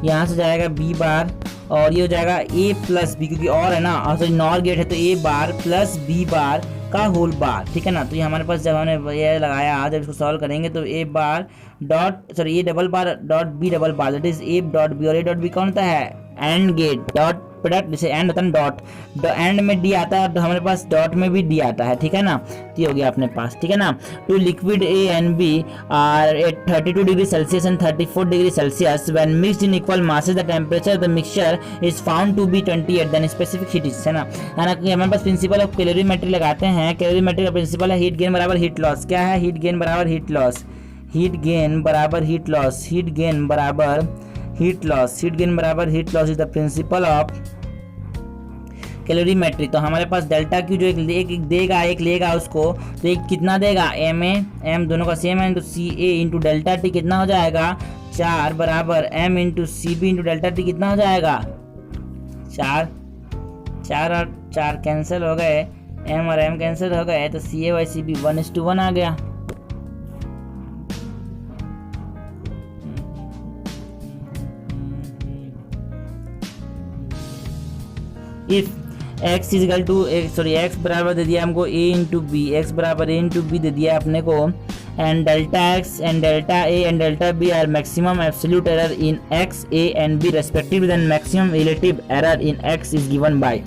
यहाँ से जाएगा बी बार, और ये हो जाएगा ए प्लस बी, क्योंकि और है ना, और सॉरी नॉर गेट है तो A bar plus B bar का होल बार, ठीक है ना। तो ये हमारे पास जब हमने ये लगाया, जब इसको सॉल्व करेंगे तो A bar dot sorry A double bar dot B double bar, that is A dot B, और ए डॉट बी कौन होता है एंड गेट, डॉट प्रोडक्ट जैसे एंड होता है डॉट, एंड में डी आता है तो हमारे पास डॉट में भी डी आता है, ठीक है ना। तो ये हो गया अपने पास, ठीक है ना। Two liquid A and B are at 32 degree Celsius and 34 degree Celsius when mixed in equal masses the temperature of the mixture is found to be 28 then specific heat is, है ना। हमारे पास प्रिंसिपल ऑफ कैलोरीमेट्री लगाते हैं। Calorimetry का principal है heat gain बराबर heat loss. क्या है हीट गेन बराबर हीट लॉस, हीट गेन बराबर हीट लॉस, हीट गेन बराबर हीट लॉस, हीट गेन बराबर heat loss is the principle of calorimetry. तो हमारे पास डेल्टा क्यू जो एक देगा एक लेगा उसको, तो एक कितना देगा एम ए, एम दोनों का सेम है, into C A into delta T कितना हो जाएगा 4 बराबर M into C B into delta T कितना हो जाएगा 4, 4 और 4 कैंसिल हो गए, एम और एम कैंसिल हो गए, तो सी ए बाई सी बी 1:1 आ गया। If x equal to x बराबर दे दिया हमको a इंटू बी, एक्स बराबर a इंटू बी दे दिया अपने को, and delta x and delta a and delta b are maximum absolute error in x a and b रेस्पेक्टिवली, then maximum relative error in x is given by.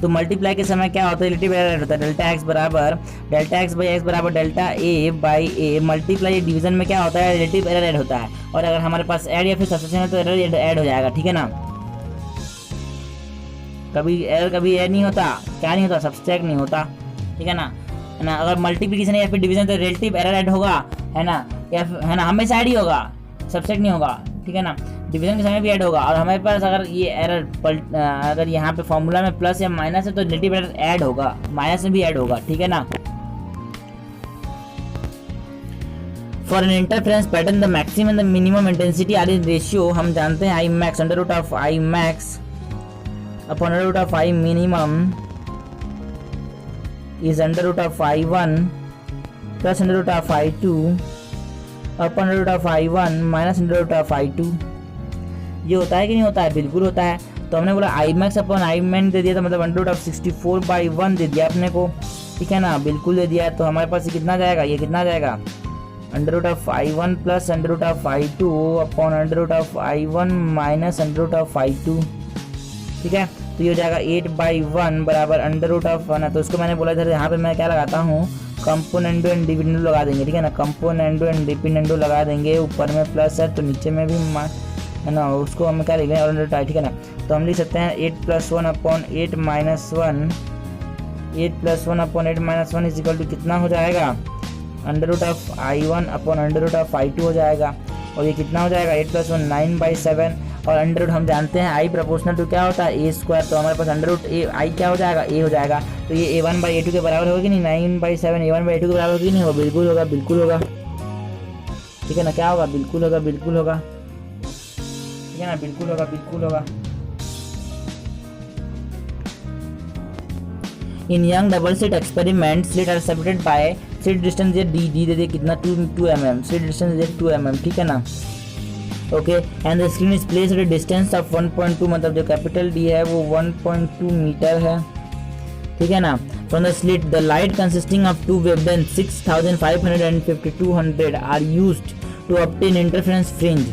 तो multiply के समय क्या होता है रिलेटिव एरर होता है डेल्टा x बराबर डेल्टा x बाई एक्स बराबर delta a by a, multiply division में क्या होता है रिलेटिव एरर ऐड होता है, और अगर हमारे पास ऐड या फिर सब्सट्रैक्शन है तो एरर ऐड हो जाएगा, ठीक है ना। कभी एरर कभी ऐड नहीं होता, क्या नहीं होता सब्सट्रैक्ट नहीं होता, ठीक है ना। अगर मल्टीप्लिकेशन या फिर डिवीजन तो रिलेटिव एरर ऐड होगा, है ना, या है ना, हमेशा ऐड ही होगा, सब्सट्रैक्ट नहीं होगा, ठीक है ना। डिवीजन के समय भी ऐड होगा, और हमारे पास अगर ये एरर अगर यहाँ पे फॉर्मूला में प्लस या माइनस है तो रिलेटिव एरर ऐड होगा, माइनस में भी ऐड होगा, ठीक है ना। For an interference pattern the maximum and the minimum intensity are in ratio, हम जानते हैं I max under root of I max upon under root of I minimum is under root of I1 plus under root of I2 upon under root of I1 minus under root of I2। ये होता है कि नहीं होता है, बिल्कुल होता है। तो हमने बोला I max upon I min दे दिया तो मतलब under root of 64/1 दे दिया अपने को, ठीक है ना, बिल्कुल दे दिया। तो हमारे पास ये कितना जाएगा, ये कितना जाएगा under root of I1 plus under root of I2 upon under root of I1 minus under root of I2, ठीक है। तो ये हो जाएगा 8/1 बराबर अंडर रूट ऑफ ना, तो उसको मैंने बोला इधर यहाँ पे मैं क्या लगाता हूँ कंपोनेंडो एंड डिविडेंडो लगा देंगे, ठीक है ना, कंपोनेंडो एंड डिविडेंडो लगा देंगे, ऊपर में प्लस है तो नीचे में भी है ना, उसको हम क्या लिख रहे हैं अंडर, ठीक है ना। तो हम लिख सकते हैं 8 + 1 upon 8 - 1, 8 + 1 upon 8 - 1 is equal to कितना हो जाएगा under root of I1 upon under root of I2 हो जाएगा, और ये कितना हो जाएगा 8 + 1 9/7, और अंडर रूट हम जानते हैं I प्रोपोर्शनल टू क्या होता है A², तो हमारे पास अंडर रूट I क्या हो जाएगा A हो जाएगा, तो ये A1/A2 के बराबर होगा कि नहीं, 9/7 A1/A2 के बराबर होगा कि नहीं होगा, बिल्कुल होगा, बिल्कुल होगा, ठीक है ना, क्या होगा बिल्कुल होगा, बिल्कुल होगा, ठीक है ना, बिल्कुल होगा, बिल्कुल होगा। In Young double slit experiment slit are separated by slit distance ये डी दे दे कितना 2 mm, स्लिट डिस्टेंस ये 2 mm, ठीक है ना, okay. And the screen is place at a distance of 1.2, मतलब जो कैपिटल डी है वो 1.2 मीटर है, ठीक है ना। From the slit the light consisting of 2 wavelength 6500 and 5200 are used to obtain interference fringe,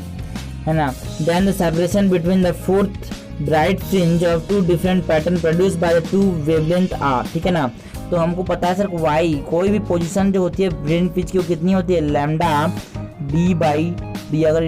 है ना। Then the separation between the fourth bright fringe of 2 different pattern produced by the 2 wavelength are, ठीक है ना। तो हमको पता है sir Y कोई भी पोजीशन जो होती है ब्रेन पिच की वो कितनी होती है लैम्डा d/d, अगर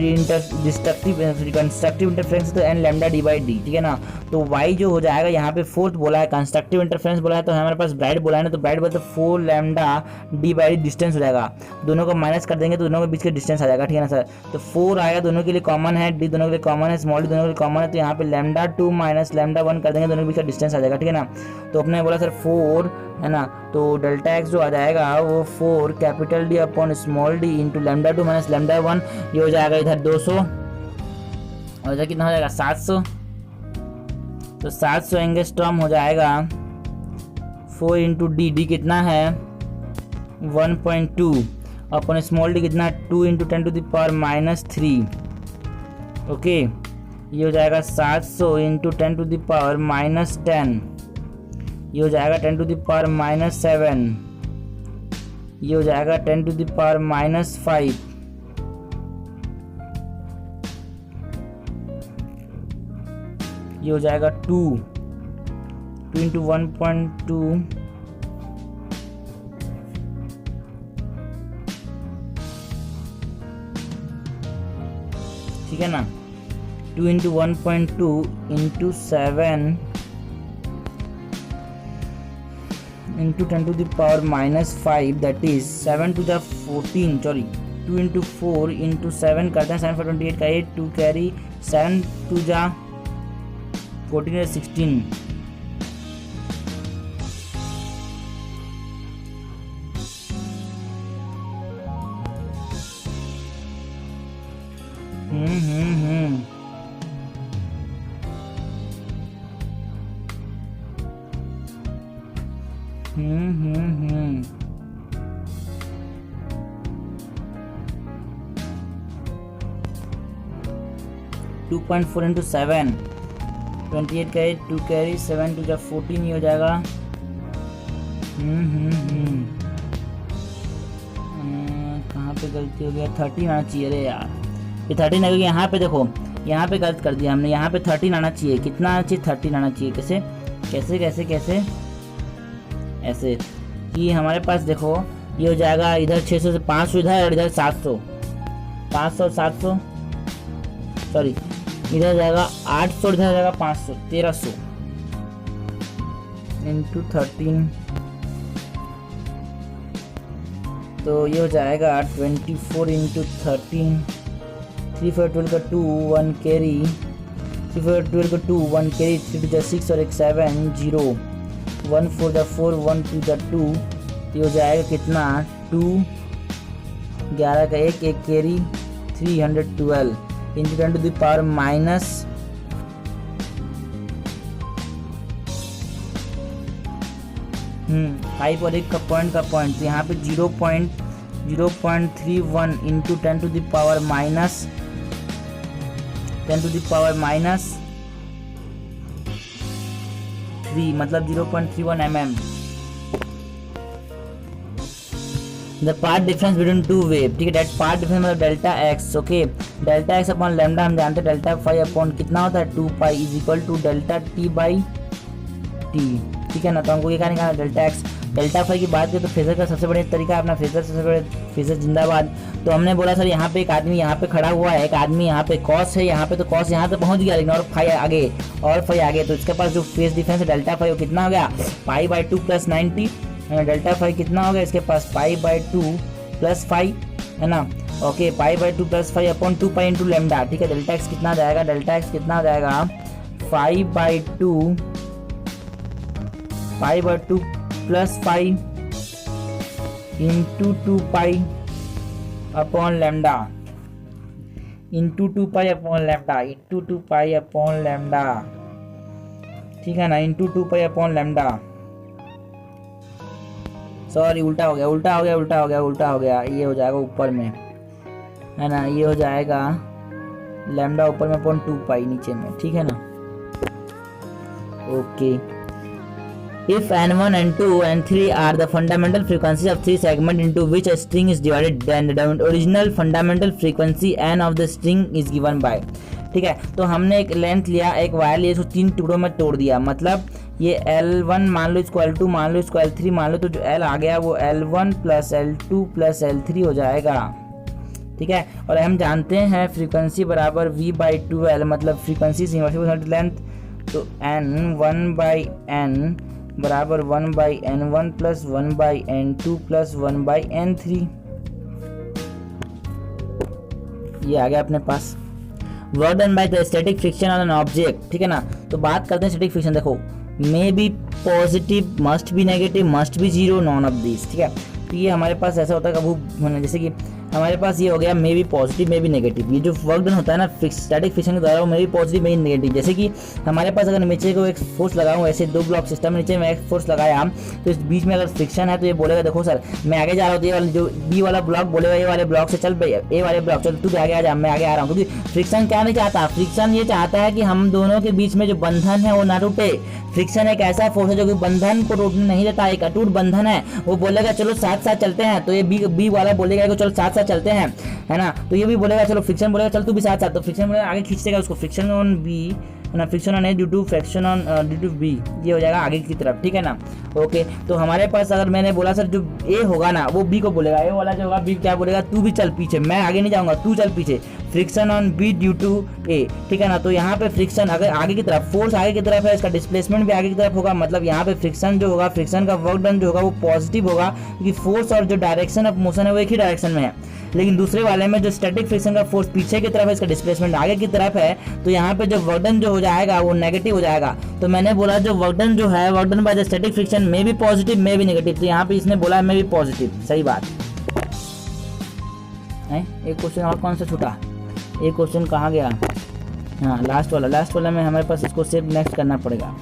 कंस्ट्रक्टिव इंटरफेरेंस तो n λ d/d, ठीक है ना। तो y जो हो जाएगा यहाँ पे फोर्थ बोला है, कंस्ट्रक्टिव इंटरफेरेंस बोला है, तो हमारे पास ब्राइट बोला है ना, तो ब्राइट बोला तो 4 लैम्डा डी बाई डिस्टेंस हो जाएगा। दोनों को माइनस कर देंगे तो दोनों के बीच का डिस्टेंस आ जाएगा, ठीक है ना सर। तो 4 आएगा, दोनों के लिए कॉमन है, डी दोनों के लिए कॉमन है, स्मॉल डी दोनों के लिए कॉमन है, तो यहाँ पे लैम्डा 2 माइनस लैम्डा 1 कर देंगे, दोनों के बीच का डिस्टेंस आ जाएगा, ठीक है ना। तो अपने बोला सर 4 है ना, तो डेल्टा एक्स जो आ जाएगा वो 4 capital D upon small D into lambda 2 minus lambda 1, ये हो जाएगा इधर 200 और इधर कितना हो जाएगा 700। तो 700 एंगस्ट्रॉम हो जाएगा 4 इंटू डी, डी कितना है 1.2 अपॉन स्मॉल डी कितना 2 into 10 to the power minus 3। Okay, ये हो जाएगा 700 into 10 to the power minus 10, ये हो जाएगा 10 टू द पावर माइनस 7, ये हो जाएगा 10 टू द पावर माइनस 5, ये हो जाएगा 2 इंटू 1.2 ठीक है ना, 2 into 1.2 into 7 into 10 to the power minus 5, that is 7 to the 14, sorry 2 into 4 into 7 करते हैं, 7 for 28 का 8, 2 कैरी 7 टू जा 14 is 16, टू 2.4 इंटू 7 28 का 8, 2 कैरी 7 टू जा 14, ये हो जाएगा कहाँ पे गलती हो गया, 13 आना चाहिए। अरे यार ये 13 है, यहाँ पे देखो यहाँ पे गलत कर दिया हमने, यहाँ पे 13 आना चाहिए, कितना आना चाहिए 13 आना चाहिए। कैसे कैसे कैसे कैसे ऐसे कि हमारे पास देखो ये हो जाएगा इधर 600 से 500 इधर और इधर 700 700 सॉरी इधर जाएगा 800, इधर जाएगा 500 1300 इंटू 13, तो ये हो जाएगा 24 इंटू 13, 3 4 12 का 2 1 कैरी, 3 4 12 का 2 1 कैरी, 3 2 6 और 1 7 0, 1 4 4 1 2 2, ये हो जाएगा कितना 2 11 का 1 1 carry 312 into 10 to the power minus 5 और 1 का पॉइंट तो यहाँ पे 0.31 into 10 to the power minus 3 मतलब 0.31 mm। The path difference between two wave, ठीक है, डेट पार्ट डिफरेंस मतलब delta X. Okay, delta X upon lambda हम जानते हैं, डेल्टा फाई अपॉन कितना होता है 2 pi is equal to delta T by T, ठीक है ना। तो हमको ये क्या निकालना डेल्टा एक्स। डेल्टा फाई की बात करें तो फेजर का सबसे बढ़िया तरीका है अपना फेजर, सबसे बड़े फेजर जिंदाबाद। तो हमने बोला सर यहाँ पे एक आदमी यहाँ पे खड़ा हुआ है, एक आदमी यहाँ पे कॉस है, यहाँ पे तो कॉस यहाँ पे पहुँच गया, लेकिन और फाई आगे तो इसके पास जो फेज डिफरेंस है डेल्टा फाई वो कितना हो गया pi by 2 plus 90, delta phi कितना हो गया इसके पास पाई बाई 2 प्लस 5 है ना। Okay, pi by 2 plus 5 upon 2 pi into lambda, ठीक है। डेल्टा एक्स कितना जाएगा, डेल्टा एक्स कितना हो जाएगा 5 by 2 plus 5 into 2 pi upon lambda into 2 pi upon lambda into 2 pi upon lambda, ठीक है ना, into 2 pi upon lambda. Sorry उल्टा हो गया, ये हो जाएगा ऊपर में है ना, ये हो जाएगा लैम्डा ऊपर में अपॉन 2 पाई नीचे में, ठीक है ना। Okay, if n1 n2 n3 are the fundamental frequency of three segments into which a string is divided, then the original fundamental frequency n of the string is given by, ठीक है। तो हमने एक लेंथ लिया, एक wire लिया, इसको 3 टुकड़ों में तोड़ दिया, मतलब ये L1 मान लो इसको L2 मान लो इसको L3 मान लो, तो जो L आ गया वो L1 plus L2 plus L3 हो जाएगा, ठीक है। और हम जानते हैं फ्रीक्वेंसी बराबर V/2L, मतलब फ्रीक्वेंसी इनवर्सिबल लेंथ, तो n1/n बराबर 1/n1 plus 1/n2 plus 1/n3, ये आ गया अपने पास। Work done by the static friction on an object, ठीक है ना। तो बात करते हैं स्टैटिक फ्रिक्शन। देखो, may be positive, must be negative, must be zero, none of this, ठीक है। तो ये हमारे पास ऐसा होता है कभी, जैसे कि हमारे पास ये हो गया may be positive may be negative. ये जो वर्क डन होता है ना स्टैटिक फ्रिक्शन के द्वारा, वो may be positive may be negative. जैसे कि हमारे पास अगर नीचे को एक फोर्स लगाऊं, ऐसे दो ब्लॉक सिस्टम में नीचे में एक फोर्स लगाया, तो इस बीच में अगर फ्रिक्शन है तो ये बोलेगा देखो सर मैं आगे जा रहा हूँ, तो ये वाला जो बी वाला ब्लॉक बोलेगा ए वाले ब्लॉक से चल ए वाले ब्लॉक चल, तू आगे आ जा, मैं आगे आ रहा हूँ। क्योंकि फ्रिक्शन क्या नहीं चाहता, फ्रिक्शन ये चाहता है कि हम दोनों के बीच में जो बंधन है वो ना टूटे। फ्रिक्शन एक ऐसा फोर्स है जो कि बंधन को टूटने नहीं देता, एक अटूट बंधन है। वो बोलेगा चलो साथ साथ चलते हैं, तो ये बी वाला बोलेगा चलो साथ साथ चलते हैं, है ना। तो ये भी बोलेगा चलो, फ्रिक्शन बोलेगा चल तू भी साथ साथ, तो फ्रिक्शन बोलेगा आगे खींच देगा उसको, फ्रिक्शन ऑन बी है ना, friction on A due to friction on due to B, ये हो जाएगा आगे की तरफ, ठीक है ना। ओके, तो हमारे पास अगर मैंने बोला सर जो ए होगा ना वो बी को बोलेगा, ए वाला जो होगा बी क्या बोलेगा, तू भी चल पीछे, मैं आगे नहीं जाऊंगा, तू चल पीछे, friction on B due to A, ठीक है ना। तो यहाँ पे फ्रिक्शन अगर आगे की तरफ, फोर्स आगे की तरफ है, इसका डिस्प्लेसमेंट भी आगे की तरफ होगा, मतलब यहाँ पे फ्रिक्शन जो होगा, फ्रिक्शन का वर्क डन जो होगा वो पॉजिटिव होगा, क्योंकि फोर्स और जो डायरेक्शन ऑफ मोशन है वो एक ही डायरेक्शन में है। लेकिन दूसरे वाले में जो स्टैटिक फ्रिक्शन का फोर्स पीछे की तरफ है, इसका डिस्प्लेसमेंट आगे की तरफ है, तो यहाँ पे जो वर्क डन जो हो जाएगा वो नेगेटिव हो जाएगा। तो मैंने बोला जो वर्क डन जो है, work done by the static friction में भी पॉजिटिव में भी नेगेटिव, तो यहाँ पे इसने बोला में भी पॉजिटिव, सही बात है। एक क्वेश्चन और कौन सा छूटा, एक क्वेश्चन कहाँ गया, हाँ लास्ट वाला में हमारे पास इसको सिर्फ नेक्स्ट करना पड़ेगा।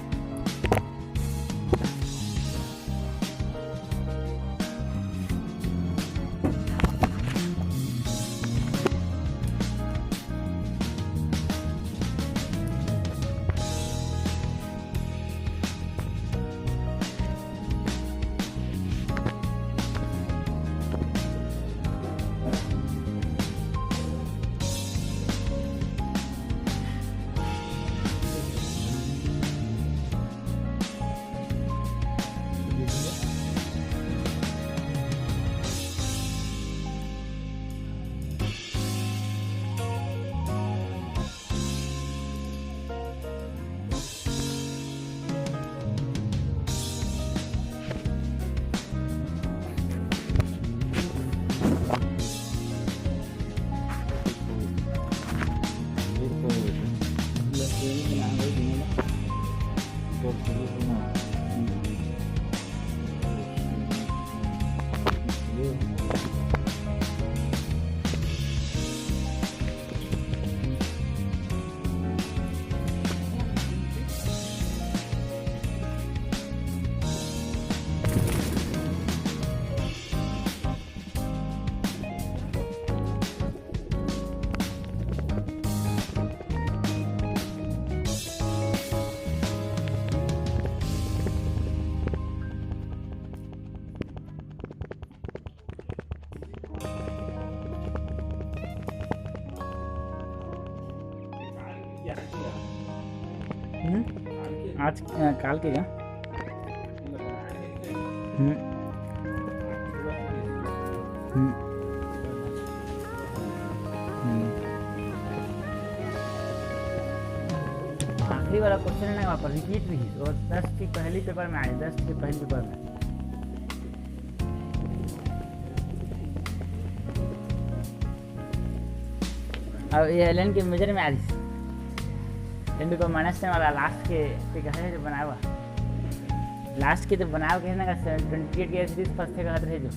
आज काल के क्या आखिरी वाला क्वेश्चन है ना, वहाँ पर रिपीट भी, और 10 की पहली पेपर में आए, 10 के पहली पेपर में। अब ये एलन के मेजर में आज टेंडू को माइनस वाला लास्ट के है जो बनाया हुआ, लास्ट के तो बनाया हुआ ना 28 के एच डी फर्स्ट थे कहते रहे जो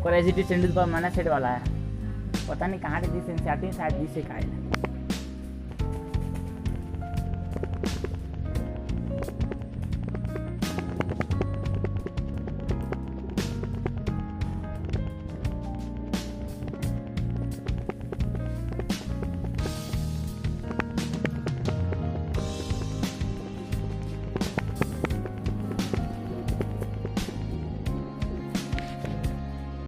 और एच डी टेंडू को माइनस सेट वाला है, पता नहीं कहाँ के दी शायद दी से खाए।